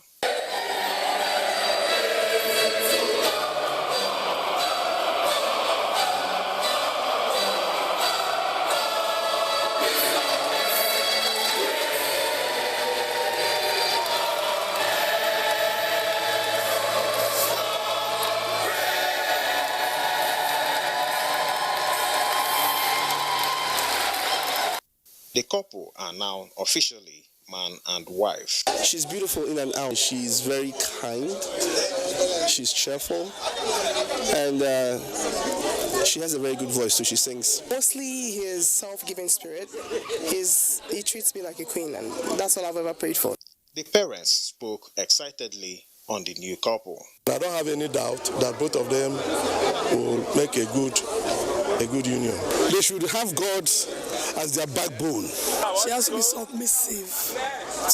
The couple are now officially man and wife. She's beautiful in and out. She's very kind. She's cheerful. And she has a very good voice, so she sings. Mostly his self-giving spirit. He treats me like a queen, and that's all I've ever prayed for. The parents spoke excitedly on the new couple. I don't have any doubt that both of them will make a good union. They should have God as their backbone. She has to be submissive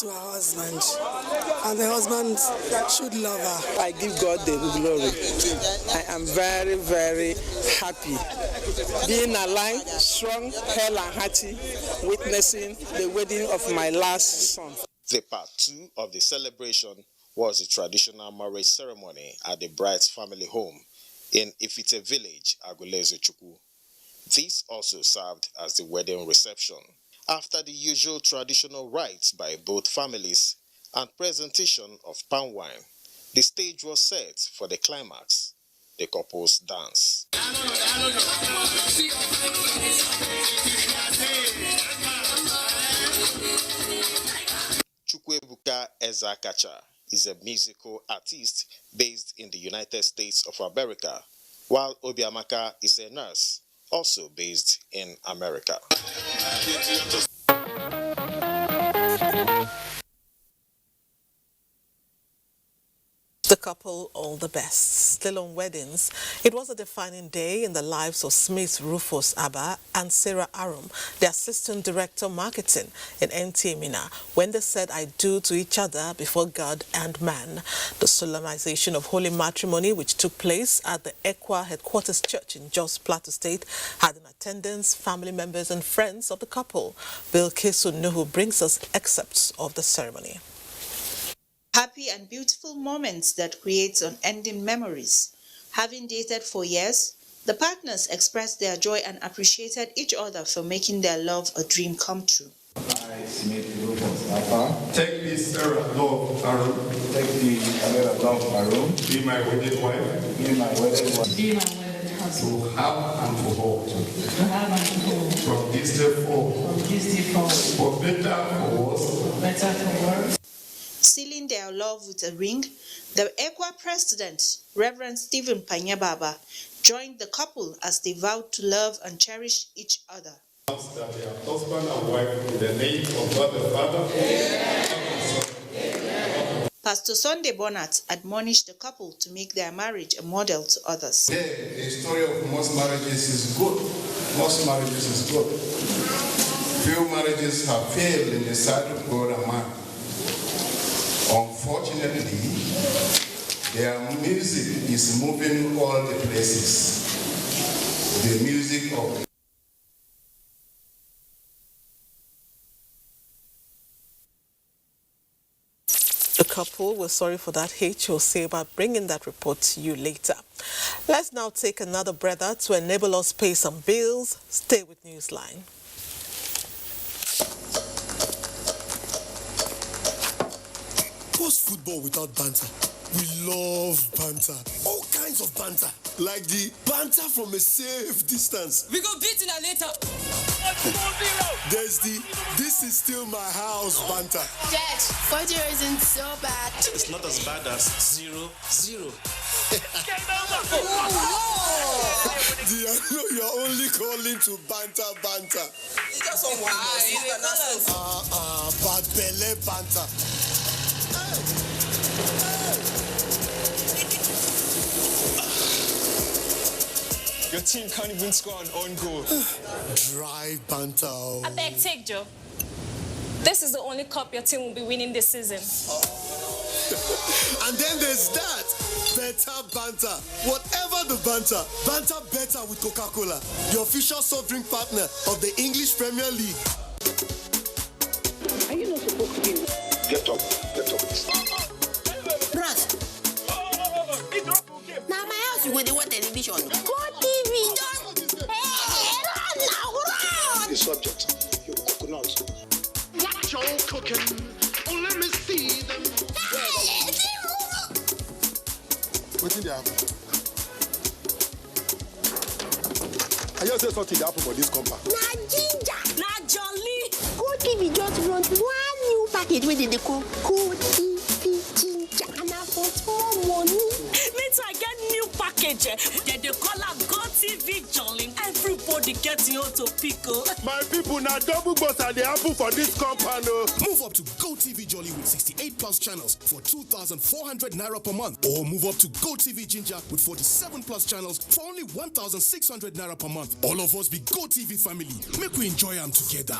to her husband, and the husband should love her. I give God the glory. I am very, very happy being alive, strong, hale and hearty, witnessing the wedding of my last son. The part 2 of the celebration was the traditional marriage ceremony at the bride's family home in Ifite village, Aguleze Chukwu. This also served as the wedding reception. After the usual traditional rites by both families and presentation of palm wine, the stage was set for the climax, the couple's dance. Chukwuebuka Ezeakacha is a musical artist based in the United States of America, while Obiamaka is a nurse, also based in America. The couple all the best. Still on weddings, it was a defining day in the lives of Smith Rufus Abba and Sarah Arum, the Assistant Director Marketing in NTA Mina, when they said "I do" to each other before God and man. The solemnization of holy matrimony, which took place at the Ekwa Headquarters Church in Jos Plateau State, had in attendance family members and friends of the couple. Bill Kesu Nuhu brings us excerpts of the ceremony. Happy and beautiful moments that create unending memories. Having dated for years, the partners expressed their joy and appreciated each other for making their love a dream come true. I, Smith Rufus Abba, take this Sarah love Arum, take the Sarah love Arum, be my wedded wife, be my wedded wife, be my wedded husband, to have and to hold, from this day forward, for better, for worse, Sealing their love with a ring, the Ekwa President, Reverend Stephen Panyababa, joined the couple as they vowed to love and cherish each other. That they are husband and wife in the name of God the Father. Pastor Sunday Bonat admonished the couple to make their marriage a model to others. The story of most marriages is good. Most marriages is good. Few marriages have failed in the sight of God and man. Unfortunately, their music is moving all the places. The music of The couple was sorry for that. H will say about bringing that report to you later. Let's now take another breather to enable us pay some bills. Stay with Newsline. What's football without banter? We love banter. All kinds of banter. Like the banter from a safe distance. We go beat in later. There's the "this is still my house" banter. Dad, 40 isn't so bad. It's not as bad as 0-0. You're only calling to banter. It's just so bad belly banter. Your team can't even score an own goal. Dry banter. I beg, take Joe. This is the only cup your team will be winning this season. And then there's that. Better banter. Whatever the banter better with Coca-Cola, the official soft drink partner of the English Premier League. Are you not supposed to be? Get up. Bros. Now my house you go dey watch television. Go TV. Run. The subject, your coconut. Watch your cooking. Oh, let me see them. What's in the apple? I just say something that happen for this compound. Na ginger. Na jolly. Go TV just run one new package wey dey call Go TV ginger. And na for small money. Later I get new package. They call am Go TV jolly. Everybody gets your to pickle. My people, now double bus and the apple for this compound. Move up to Go TV Jolly with 68 plus channels for 2,400 naira per month. Or move up to Go TV Ginger with 47 plus channels for only 1,600 naira per month. All of us be Go TV family. Make we enjoy them together.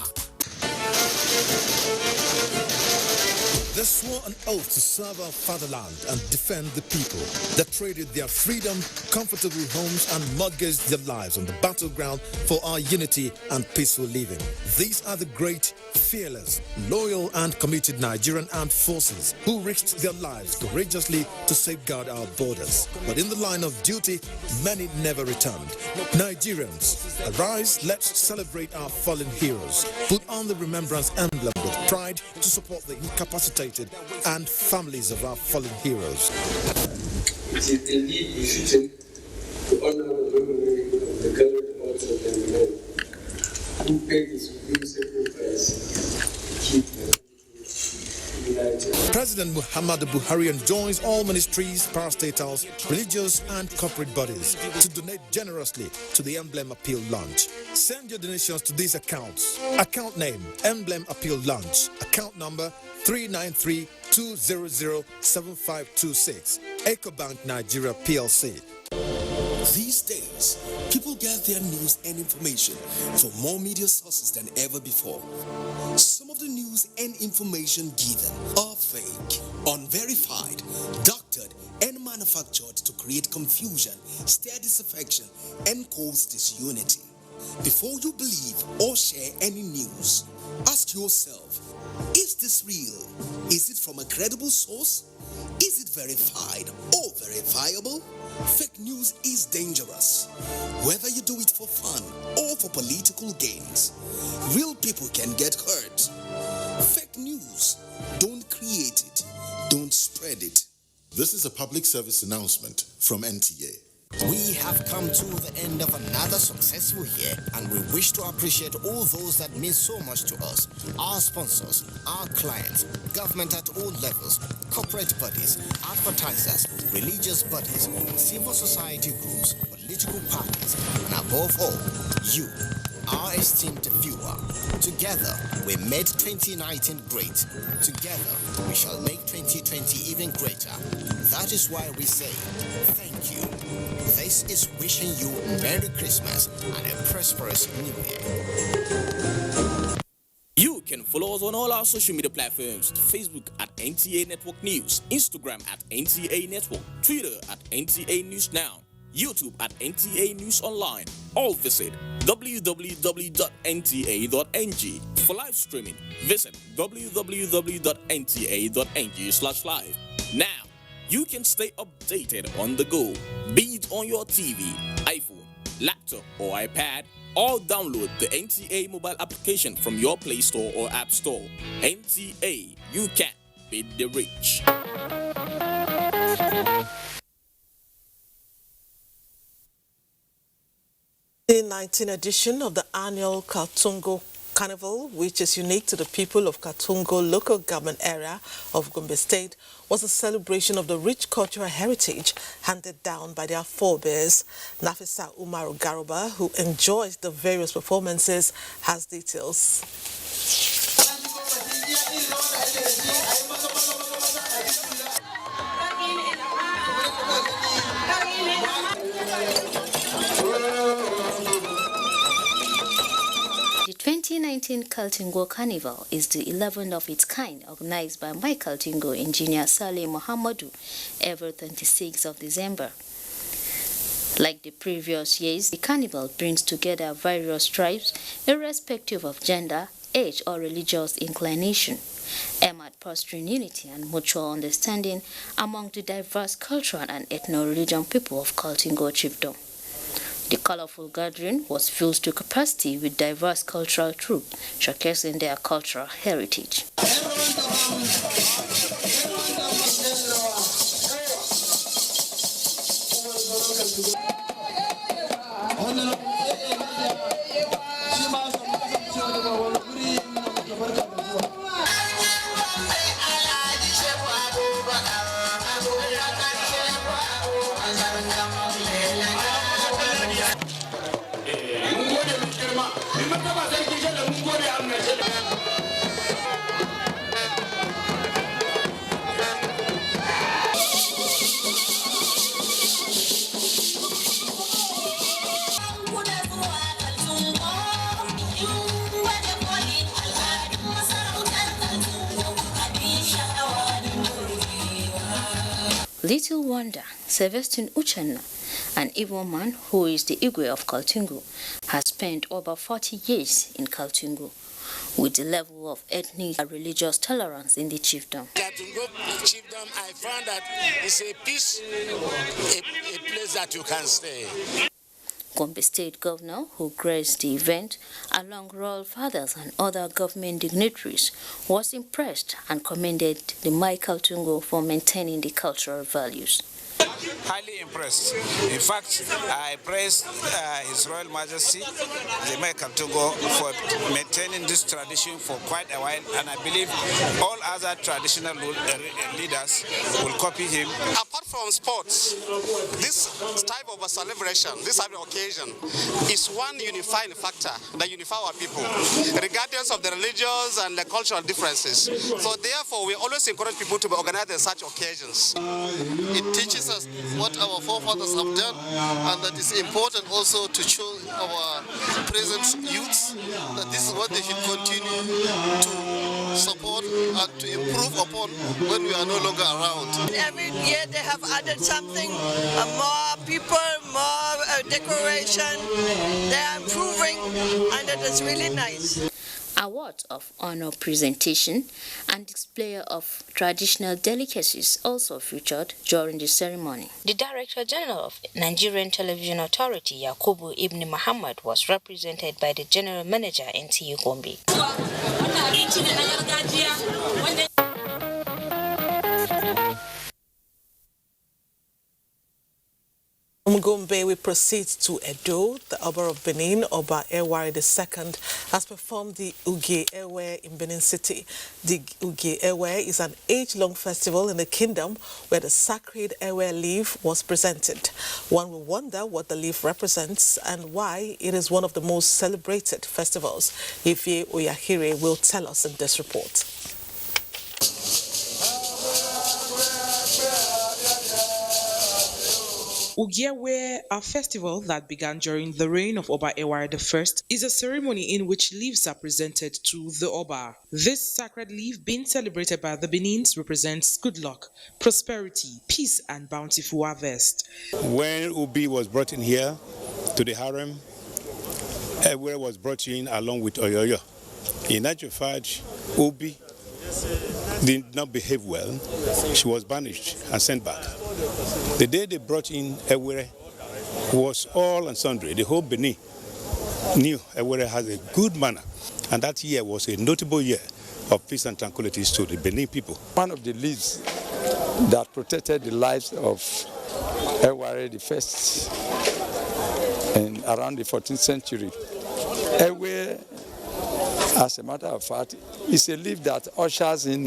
They swore an oath to serve our fatherland and defend the people. They traded their freedom, comfortable homes, and mortgaged their lives on the battleground for our unity and peaceful living. These are the great, fearless, loyal, and committed Nigerian armed forces who risked their lives courageously to safeguard our borders. But in the line of duty, many never returned. Nigerians, arise, let's celebrate our fallen heroes. Put on the remembrance emblem with pride to support the incapacitated and families of our fallen heroes. It is indeed befitting to honor the memory of the gallant hearts of the men who paid the supreme sacrifice to keep the united. President Muhammadu Buhari enjoins all ministries, parastatals, religious and corporate bodies to donate generously to the Emblem Appeal Launch. Send your donations to these accounts. Account name, Emblem Appeal Launch. Account number 393-200-7526. EcoBank Nigeria PLC. These days, people get their news and information from more media sources than ever before. Some of the news and information given are fake, unverified, doctored, and manufactured to create confusion, stir disaffection, and cause disunity. Before you believe or share any news, ask yourself, is this real? Is it from a credible source? Is it verified or verifiable? Fake news is dangerous. Whether you do it for fun or for political gains, real people can get hurt. Fake news, don't create it, don't spread it. This is a public service announcement from NTA. We have come to the end of another successful year, and we wish to appreciate all those that mean so much to us. Our sponsors, our clients, government at all levels, corporate bodies, advertisers, religious bodies, civil society groups, political parties, and above all, you, our esteemed viewer. Together, we made 2019 great. Together, we shall make 2020 even greater. That is why we say, thank you. This is wishing you Merry Christmas and a prosperous New Year. You can follow us on all our social media platforms: Facebook at NTA Network News, Instagram at NTA Network, Twitter at NTA News Now, YouTube at NTA News Online. Or visit www.nta.ng. For live streaming, visit www.nta.ng/live. Now, you can stay updated on the go, be it on your TV, iPhone, laptop, or iPad, or download the NTA mobile application from your Play Store or App Store. NTA, you can beat the rich. 2019 edition of the annual Kaltungo Carnival, which is unique to the people of Kaltungo local government area of Gombe State, was a celebration of the rich cultural heritage handed down by their forebears. Nafisa Umaru Garuba, who enjoys the various performances, has details. The 2019 Kaltungo Carnival is the 11th of its kind, organized by my Kaltungo engineer Saleh Mohamadu every 26th of December. Like the previous years, the carnival brings together various tribes, irrespective of gender, age, or religious inclination, aimed at fostering unity and mutual understanding among the diverse cultural and ethno-religion people of Kaltungo Chiefdom. The colorful gathering was filled to capacity with diverse cultural troupes, showcasing their cultural heritage. Little wonder, Sebastian Uchenna, an Igbo man who is the Igwe of Kaltungo, has spent over 40 years in Kaltungo, with the level of ethnic and religious tolerance in the chiefdom. Kaltungo chiefdom, I found that it's a peace, a place that you can stay. Gombe State Governor, who graced the event, along royal fathers and other government dignitaries, was impressed and commended the Mai Kaltungo for maintaining the cultural values. Highly impressed. In fact, I praise His Royal Majesty, the Mai Kaltungo, for maintaining this tradition for quite a while, and I believe all other traditional leaders will copy him. Apart from sports, this type of a celebration, this type of occasion, is one unifying factor that unifies our people, regardless of the religious and the cultural differences. So therefore, we always encourage people to organize such occasions. It teaches us what our forefathers have done, and that is important also to show our present youths that this is what they should continue to support and to improve upon when we are no longer around. Every year they have added something, more people, more decoration. They are improving, and it is really nice. Awards of honor presentation and display of traditional delicacies also featured during the ceremony. The Director General of Nigerian Television Authority, Yakubu Ibn Muhammad, was represented by the General Manager, NTA Gombe. From Gombe Yobe, we proceed to Edo. The Oba of Benin, Oba Ewari II, has performed the Uge Ewe in Benin City. The Uge Ewe is an age-long festival in the kingdom where the sacred Ewe leaf was presented. One will wonder what the leaf represents and why it is one of the most celebrated festivals. Ifye Oyahire will tell us in this report. Ugiewe, a festival that began during the reign of Oba Ewari I, is a ceremony in which leaves are presented to the Oba. This sacred leaf being celebrated by the Benins represents good luck, prosperity, peace and bountiful harvest. When Ubi was brought in here to the harem, Ewe was brought in along with Oyoyo. In actual fact, Ubi did not behave well. She was banished and sent back. The day they brought in Ewere was all and sundry. The whole Benin knew Ewere has a good manner, and that year was a notable year of peace and tranquility to the Benin people. One of the leaves that protected the lives of Ewere the First in around the 14th century. Ewere, as a matter of fact, is a leaf that ushers in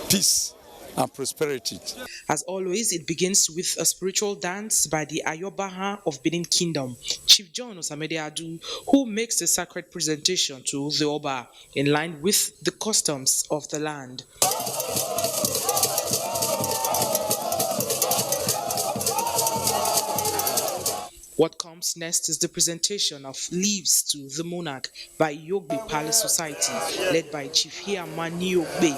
peace and prosperity. As always, it begins with a spiritual dance by the Ayobaha of Benin Kingdom, Chief John Osamede Adu, who makes a sacred presentation to the Oba in line with the customs of the land. What comes next is the presentation of leaves to the monarch by Yogbe Palace Society, led by Chief Hiamani Yogbe.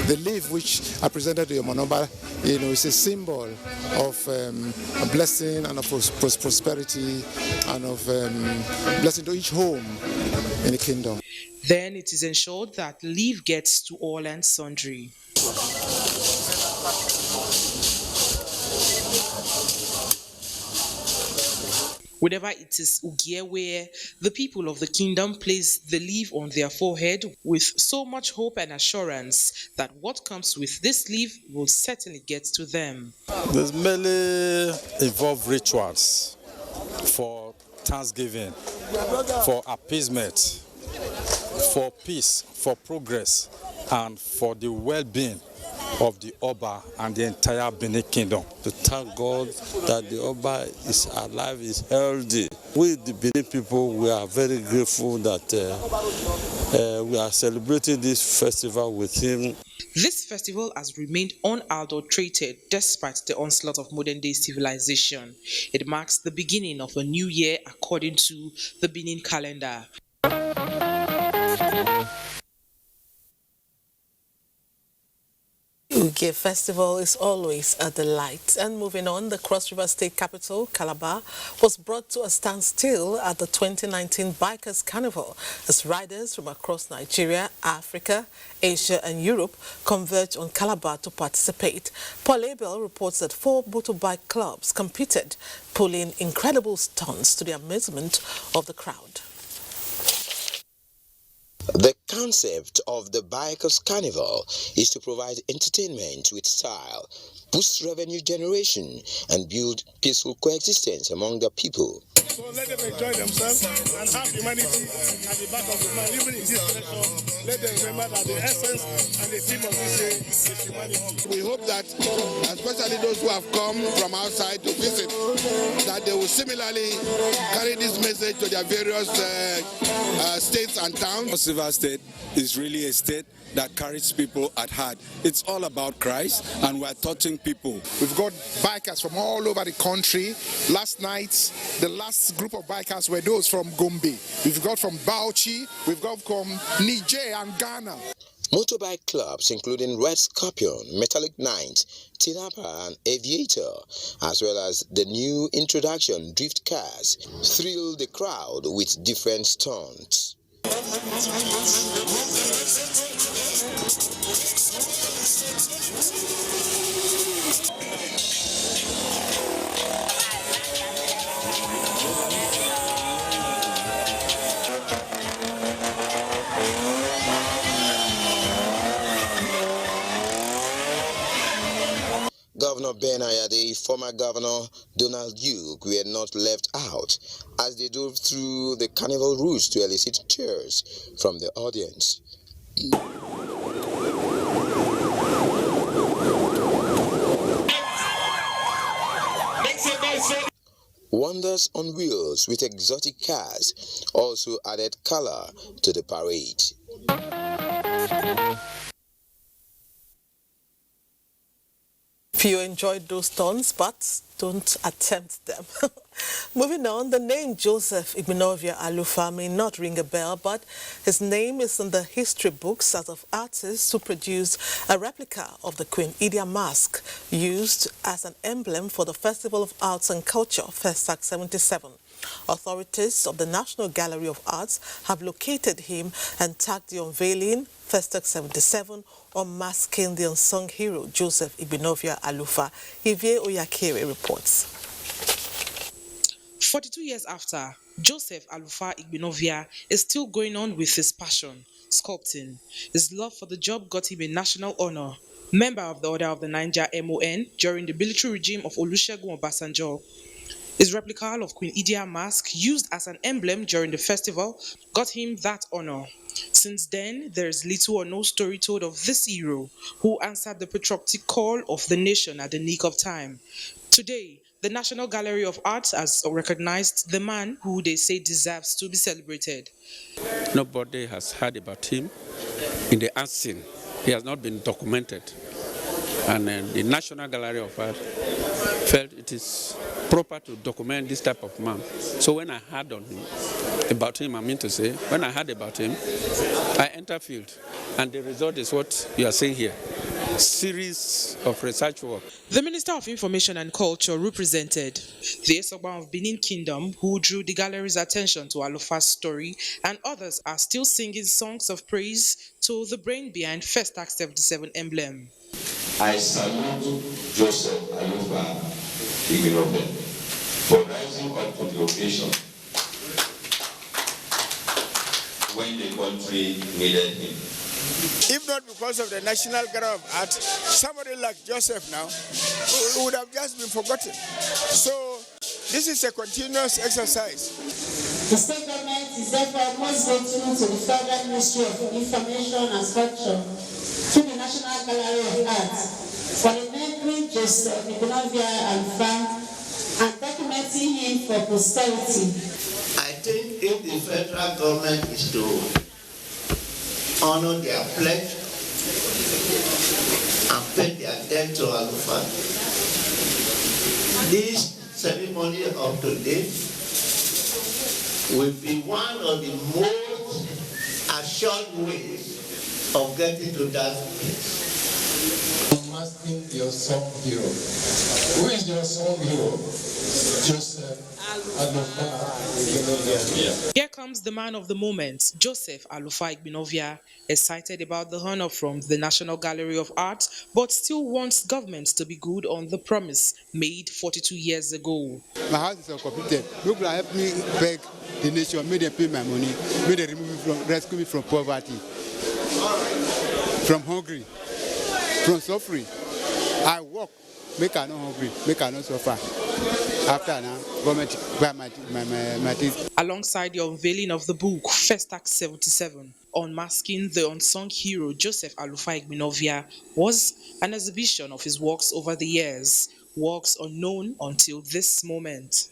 The leaf which I presented to your Monoba, is a symbol of a blessing and of prosperity and of blessing to each home in the kingdom. Then it is ensured that leaf gets to all and sundry. Whenever it is Ugiewe, the people of the kingdom place the leaf on their forehead with so much hope and assurance that what comes with this leaf will certainly get to them. There's mainly involved rituals for thanksgiving, for appeasement, for peace, for progress, and for the well-being of the Oba and the entire Benin Kingdom. To thank God that the Oba is alive, is healthy. We, the Benin people, we are very grateful that we are celebrating this festival with him. This festival has remained unadulterated despite the onslaught of modern-day civilization. It marks the beginning of a new year according to the Benin calendar. Uge Festival is always a delight. And moving on, the Cross River State capital, Calabar, was brought to a standstill at the 2019 Bikers Carnival as riders from across Nigeria, Africa, Asia and Europe converged on Calabar to participate. Paul Abel reports that 4 motorbike clubs competed, pulling incredible stunts to the amazement of the crowd. The concept of the Bikers Carnival is to provide entertainment with style, boost revenue generation, and build peaceful coexistence among the people. So let them enjoy themselves and have humanity at the back of the mind. Even in this session, let them remember that the essence and the theme of this day is humanity. We hope that, especially those who have come from outside to visit, that they will similarly carry this message to their various states and towns. Cross River State is really a state that carries people at heart. It's all about Christ, and we're touching people. We've got bikers from all over the country. Last night, the last group of bikers were those from Gombe. We've got from Bauchi, we've got from Niger and Ghana. Motorbike clubs including Red Scorpion, Metallic Knight, Tinapa and Aviator, as well as the new introduction Drift Cars, thrilled the crowd with different stunts. Governor Ben Ayade, former Governor Donald Duke were not left out as they drove through the carnival routes to elicit cheers from the audience. Wonders on wheels with exotic cars also added color to the parade. If you enjoyed those stunts, but don't attempt them. Moving on, the name Joseph Igbeneghu Alufa may not ring a bell, but his name is in the history books as of artists who produced a replica of the Queen Idia mask used as an emblem for the Festival of Arts and Culture, Festac 77. Authorities of the National Gallery of Arts have located him and tagged the unveiling, Festac 77, unmasking the unsung hero Joseph Igbeneghu Alufa. Ivie Oyakere reports. 42 years after, Joseph Alufa Igbeneghu is still going on with his passion, sculpting. His love for the job got him a national honor, member of the Order of the Niger MON during the military regime of Olusegun Obasanjo. His replica of Queen Idia mask used as an emblem during the festival got him that honor. Since then, there is little or no story told of this hero who answered the patriotic call of the nation at the nick of time. Today, the National Gallery of Arts has recognized the man who they say deserves to be celebrated. Nobody has heard about him in the art scene. He has not been documented. And the National Gallery of Art felt it is proper to document this type of man. So when I heard about him, when I heard about him, I entered field. And the result is what you are seeing here. Series of research work. The Minister of Information and Culture represented the Esogban of Benin Kingdom, who drew the gallery's attention to Alufa's story, and others are still singing songs of praise to the brain behind Festac 77 emblem. I salute Joseph Alufa Igbeneghu for rising up to the occasion when the country needed him. If not because of the National Gallery of Art, somebody like Joseph now would have just been forgotten. So this is a continuous exercise. The state government is therefore most grateful to the Federal Ministry of Information and Culture, to the National Gallery of Art, for remembering Joseph Igbeneghu Alufa and documenting him for posterity. I think if the federal government is to honor their pledge and pay their debt to Alufa, this ceremony of today will be one of the most assured ways of getting to that place. Masking your song hero. Who is your song hero? Joseph Alufa Igbeneghu. Here comes the man of the moment, Joseph Alufa Igbeneghu, excited about the honor from the National Gallery of Art, but still wants government to be good on the promise made 42 years ago. My house is uncompleted. Look, help me beg the nation, may they pay my money, may they rescue me from poverty, from hungry, from suffering. I work, make I not hungry, make I not suffer. After now, government buy my things. Alongside the unveiling of the book, Festac 77, unmasking the unsung hero Joseph Alufa Igbeneghu, was an exhibition of his works over the years, works unknown until this moment.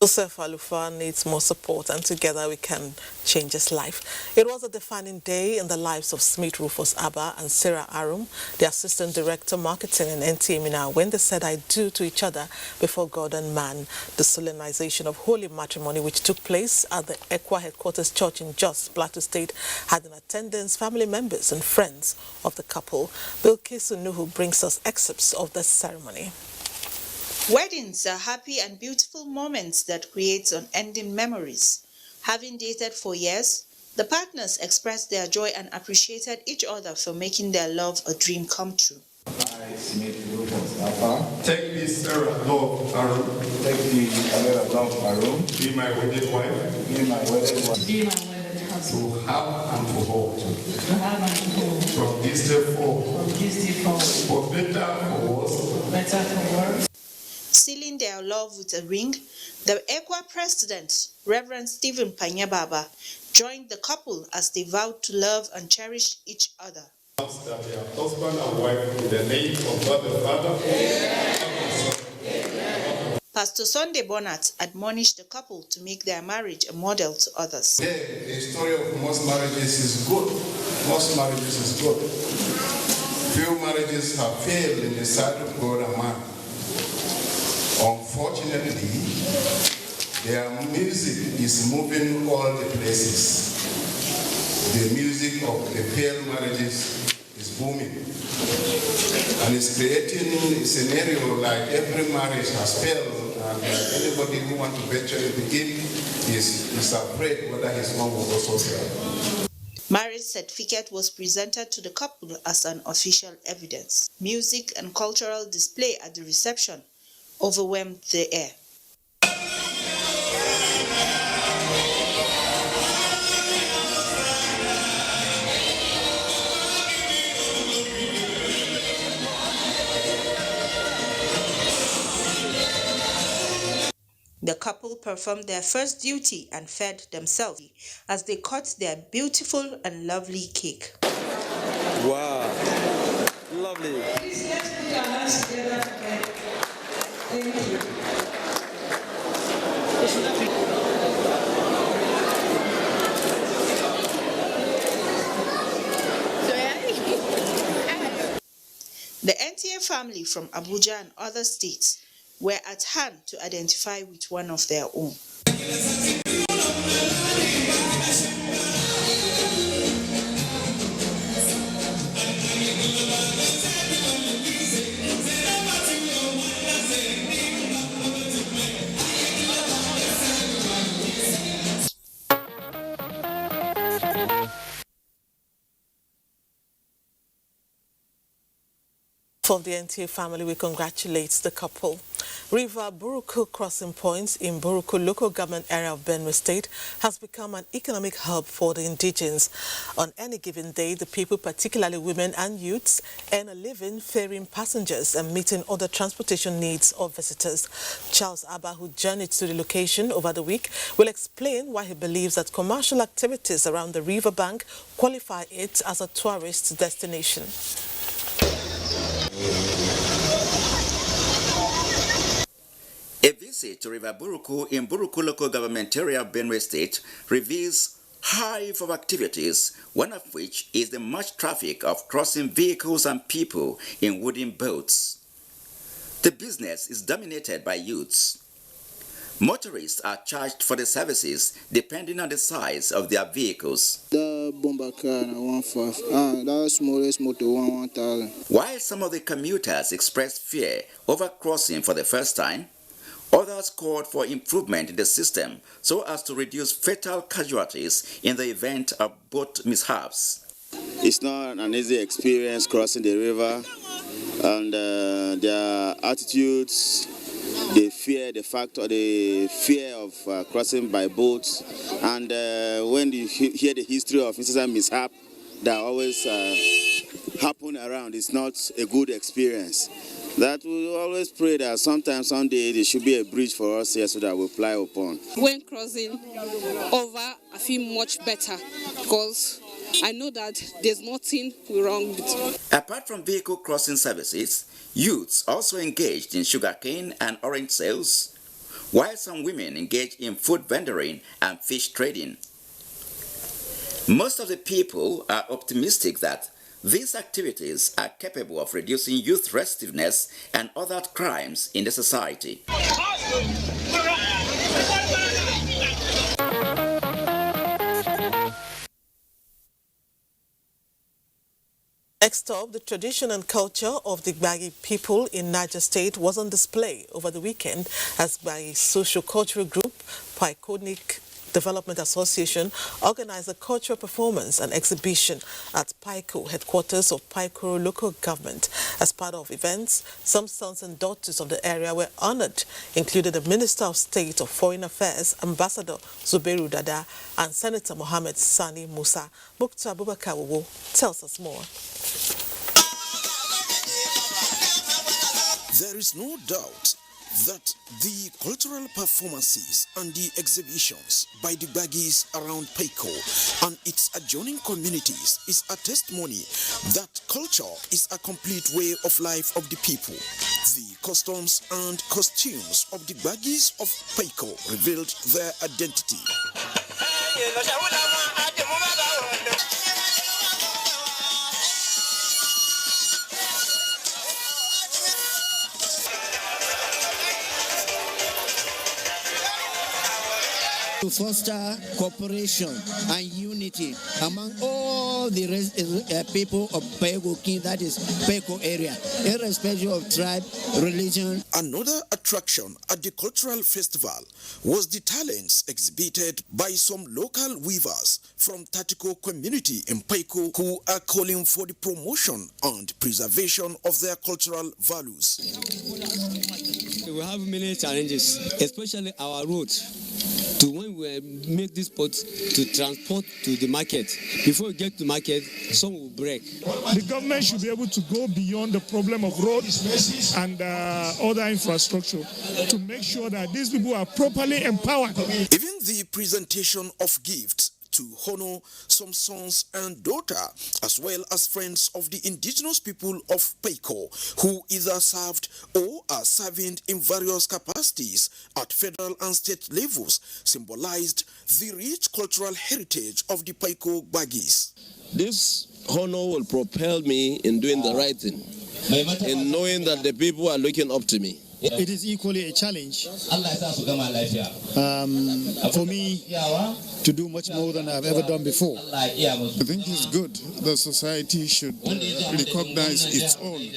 Joseph Alufa needs more support, and together we can change his life. It was a defining day in the lives of Smith Rufus Abba and Sarah Arum, the Assistant Director Marketing in NTA Mina, when they said I do to each other before God and man. The solemnization of holy matrimony, which took place at the Ekwa Headquarters Church in Jos, Plateau State, had in attendance family members and friends of the couple. Bilkisu Nuhu brings us excerpts of the ceremony. Weddings are happy and beautiful moments that create unending memories. Having dated for years, the partners expressed their joy and appreciated each other for making their love a dream come true. I, Smith Rufus Alpha, take this Sarah Love Aaron, take the Sarah Love Aaron, be my wedded wife, be my wedded wife, be my wedded husband, to have and to hold, from this day forward, for better, for worse, Sealing their love with a ring, the ECWA president, Reverend Stephen Panyababa, joined the couple as they vowed to love and cherish each other. That they are husband and wife in the name of God the Father. Amen. Pastor Sunday Bonat admonished the couple to make their marriage a model to others. The story of most marriages is good. Most marriages is good. Few marriages have failed in the sight of God and man. Unfortunately, their music is moving all the places. The music of the failed marriages is booming. And it's creating a scenario like every marriage has failed, and anybody who wants to venture in is afraid whether his one will also fail. Marriage certificate was presented to the couple as an official evidence. Music and cultural display at the reception overwhelmed the air. The couple performed their first duty and fed themselves as they cut their beautiful and lovely cake. Wow, lovely. Please let's put our hands together again. Thank you. The NTA family from Abuja and other states were at hand to identify with one of their own. For the NTA family, we congratulate the couple. River Buruku crossing point in Buruku local government area of Benue State has become an economic hub for the indigenes. On any given day, the people, particularly women and youths, earn a living ferrying passengers and meeting other transportation needs of visitors. Charles Abba, who journeyed to the location over the week, will explain why he believes that commercial activities around the riverbank qualify it as a tourist destination. A visit to River Buruku in Buruku local government area of Benue State reveals hive of activities, one of which is the much traffic of crossing vehicles and people in wooden boats. The business is dominated by youths. Motorists are charged for the services depending on the size of their vehicles. The bomber car, 1.5. That smallest motor, 1,000. While some of the commuters expressed fear over crossing for the first time, others called for improvement in the system so as to reduce fatal casualties in the event of boat mishaps. It's not an easy experience crossing the river, and their attitudes, they fear the fact or the fear of crossing by boats, and when you hear the history of incident mishap that always happen around, it's not a good experience. That we always pray that someday there should be a bridge for us here so that we'll fly upon. When crossing over, I feel much better because I know that there's nothing wrong with it. Apart from vehicle crossing services, youths also engaged in sugarcane and orange sales, while some women engage in food vendoring and fish trading. Most of the people are optimistic that these activities are capable of reducing youth restiveness and other crimes in the society. Next up, the tradition and culture of the Gbagi people in Niger State was on display over the weekend as Gbagi social cultural group, Paikonik Development Association organized a cultural performance and exhibition at Paiko, headquarters of Paiko local government. As part of events, some sons and daughters of the area were honored, including the Minister of State of Foreign Affairs, Ambassador Zubairu Dada, and Senator Mohammed Sani Musa. Mukta Abubakar Wowo tells us more. There is no doubt that the cultural performances and the exhibitions by the Gbagis around Paiko and its adjoining communities is a testimony that culture is a complete way of life of the people. The customs and costumes of the Gbagis of Paiko revealed their identity. To foster cooperation and unity among all the people of Paiko, that is Paiko area, irrespective of tribe, religion. Another attraction at the cultural festival was the talents exhibited by some local weavers from Tatiko community in Paiko who are calling for the promotion and preservation of their cultural values. We have many challenges, especially our road. To when we make this pot to transport to the market, before we get to market, some will break. The government should be able to go beyond the problem of roads and other infrastructure to make sure that these people are properly empowered. Even the presentation of gifts to honor some sons and daughter, as well as friends of the indigenous people of Paiko, who either served or are serving in various capacities at federal and state levels, symbolized the rich cultural heritage of the Paiko Gbagis. This honor will propel me in doing the right thing, in knowing that the people are looking up to me. It is equally a challenge for me to do much more than I've ever done before. I think it's good. The society should recognize its own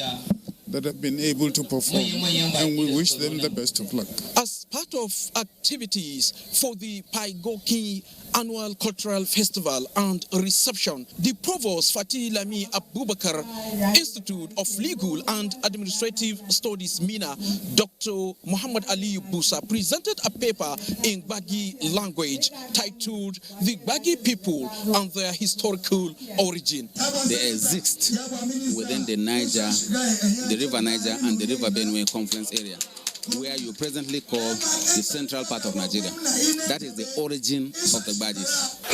that have been able to perform, and we wish them the best of luck. As part of activities for the Paigoki Annual Cultural Festival and reception, the Provost Fatih Lami Abubakar Institute of Legal and Administrative Studies Mina, Dr. Muhammad Ali Busa, presented a paper in Gbagi language titled The Gbagi People and Their Historical Origin. They exist within the Niger, the River Niger and the River Benue Conference area, where you presently call the central part of Nigeria. That is the origin of the Gbagis.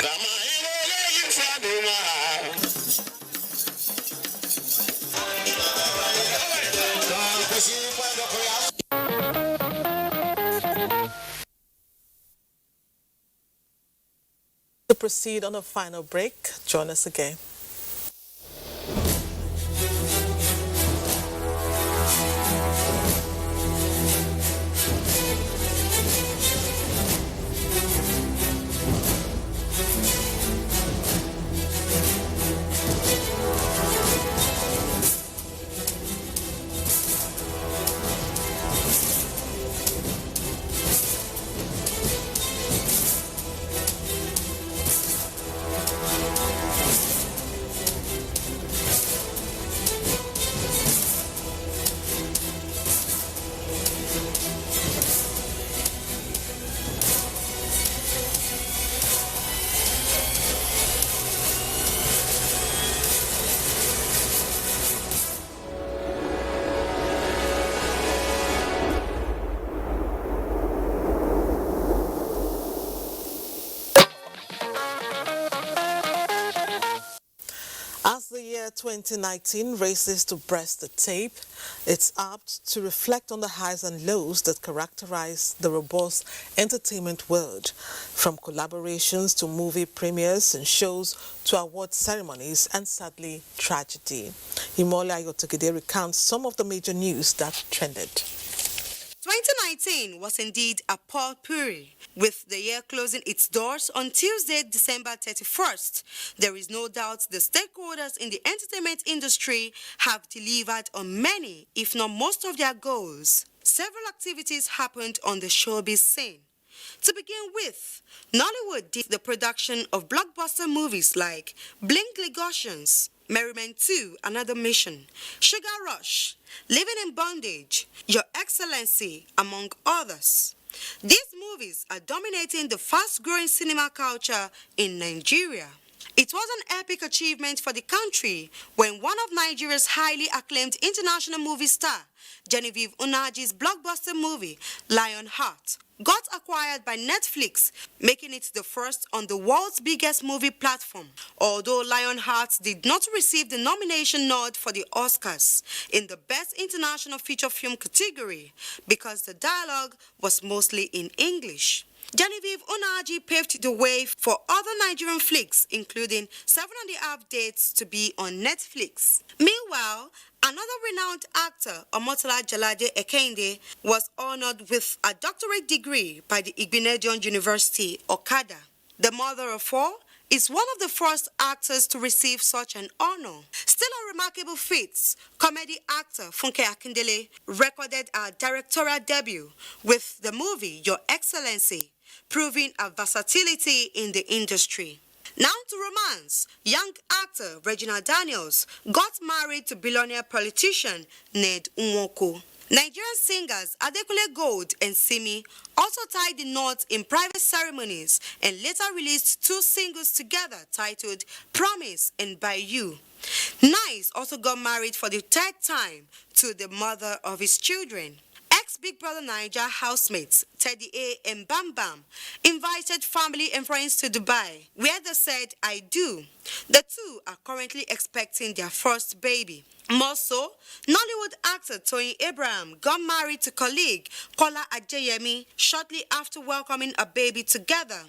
To proceed on a final break, join us again. As the year 2019 races to breast the tape, it's apt to reflect on the highs and lows that characterize the robust entertainment world, from collaborations to movie premieres and shows to award ceremonies and sadly tragedy. Imola Ayotogede recounts some of the major news that trended. 2019 was indeed a potpourri, with the year closing its doors on Tuesday, December 31st. There is no doubt the stakeholders in the entertainment industry have delivered on many, if not most of their goals. Several activities happened on the showbiz scene. To begin with, Nollywood did the production of blockbuster movies like Blink Legosians, Merriment 2, Another Mission, Sugar Rush, Living in Bondage, Your Excellency, among others. These movies are dominating the fast-growing cinema culture in Nigeria. It was an epic achievement for the country when one of Nigeria's highly acclaimed international movie star, Genevieve Unaji's blockbuster movie, Lionheart, got acquired by Netflix, making it the first on the world's biggest movie platform. Although Lionheart did not receive the nomination nod for the Oscars in the Best International Feature Film category because the dialogue was mostly in English. Genevieve Unaji paved the way for other Nigerian flicks, including 7.5 Dates, to be on Netflix. Meanwhile, another renowned actor, Omotola Jalade Ekende, was honored with a doctorate degree by the Igbinedion University, Okada. The mother of four is one of the first actors to receive such an honor. Still a remarkable feat, comedy actor Funke Akindele recorded a directorial debut with the movie Your Excellency, proving a versatility in the industry. Now to romance. Young actor Regina Daniels got married to billionaire politician Ned Nwoko. Nigerian singers Adekunle Gold and Simi also tied the knot in private ceremonies and later released 2 singles together titled Promise and By You. Nice also got married for the 3rd time to the mother of his children. Ex-Big Brother Naija housemates Teddy A and Bam Bam invited family and friends to Dubai, where they said, I do. The two are currently expecting their first baby. More so, Nollywood actor Toyin Abraham got married to colleague Kola Ajayemi shortly after welcoming a baby together.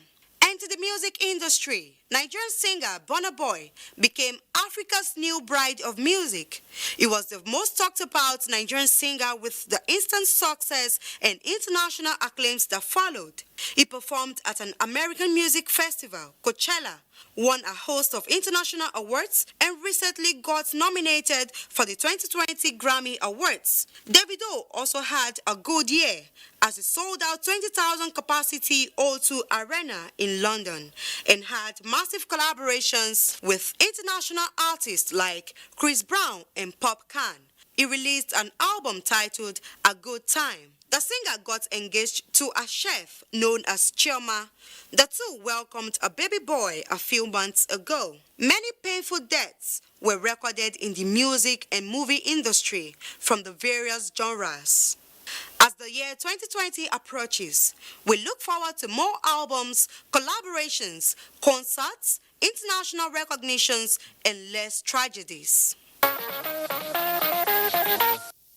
And to the music industry, Nigerian singer Burna Boy became Africa's new bride of music. He was the most talked about Nigerian singer with the instant success and international acclaims that followed. He performed at an American music festival, Coachella, won a host of international awards, and recently got nominated for the 2020 Grammy Awards. Davido also had a good year as he sold out 20,000 capacity O2 Arena in London and had massive collaborations with international artists like Chris Brown and Pop Can. He released an album titled A Good Time. The singer got engaged to a chef known as Chioma. The two welcomed a baby boy a few months ago. Many painful deaths were recorded in the music and movie industry from the various genres. As the year 2020 approaches, we look forward to more albums, collaborations, concerts, international recognitions, and less tragedies.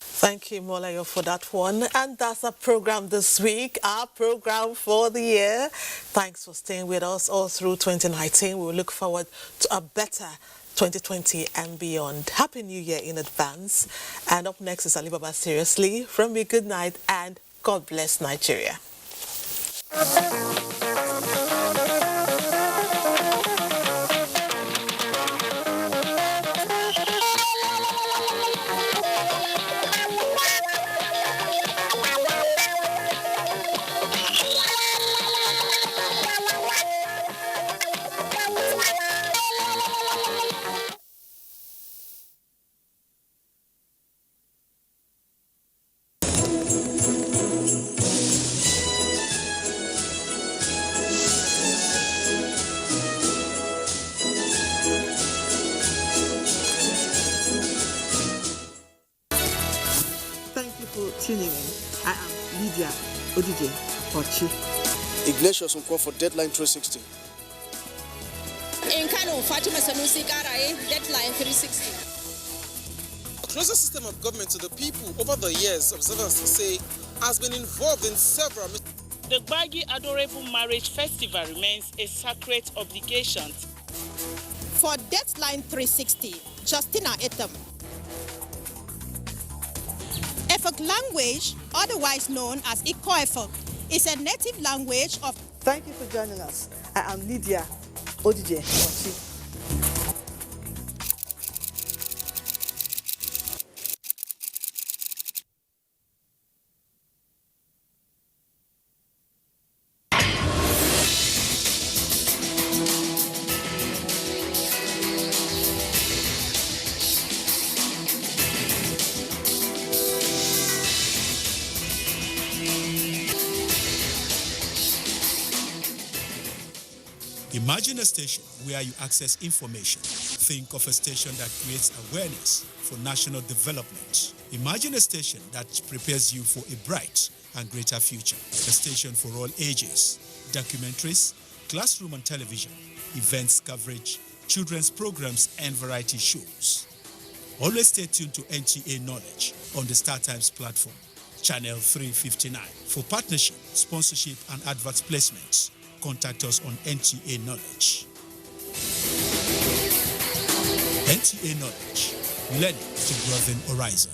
Thank you, Molayo, for that one. And that's our program this week, our program for the year. Thanks for staying with us all through 2019. We will look forward to a better 2020 and beyond. Happy New Year in advance. And up next is Alibaba Seriously. From me, good night and God bless Nigeria. Tuning in. I am Lydia Odije Ochi. Ignatius Nkwo for Deadline 360. In Kano, Fatima Sanusi Karae, Deadline 360. A closer system of government to the people over the years, observers say, has been involved in several. The Gbagi Adorable Marriage Festival remains a sacred obligation. For Deadline 360, Justina Etam. Efik language, otherwise known as Iko Efik, is a native language of... Thank you for joining us. I am Lydia Odije Ochi. Imagine a station where you access information. Think of a station that creates awareness for national development. Imagine a station that prepares you for a bright and greater future. A station for all ages. Documentaries, classroom and television, events coverage, children's programs and variety shows. Always stay tuned to NTA Knowledge on the Star Times platform, channel 359. For partnership, sponsorship and advert placements, contact us on NTA Knowledge. NTA Knowledge, learning to broaden horizon.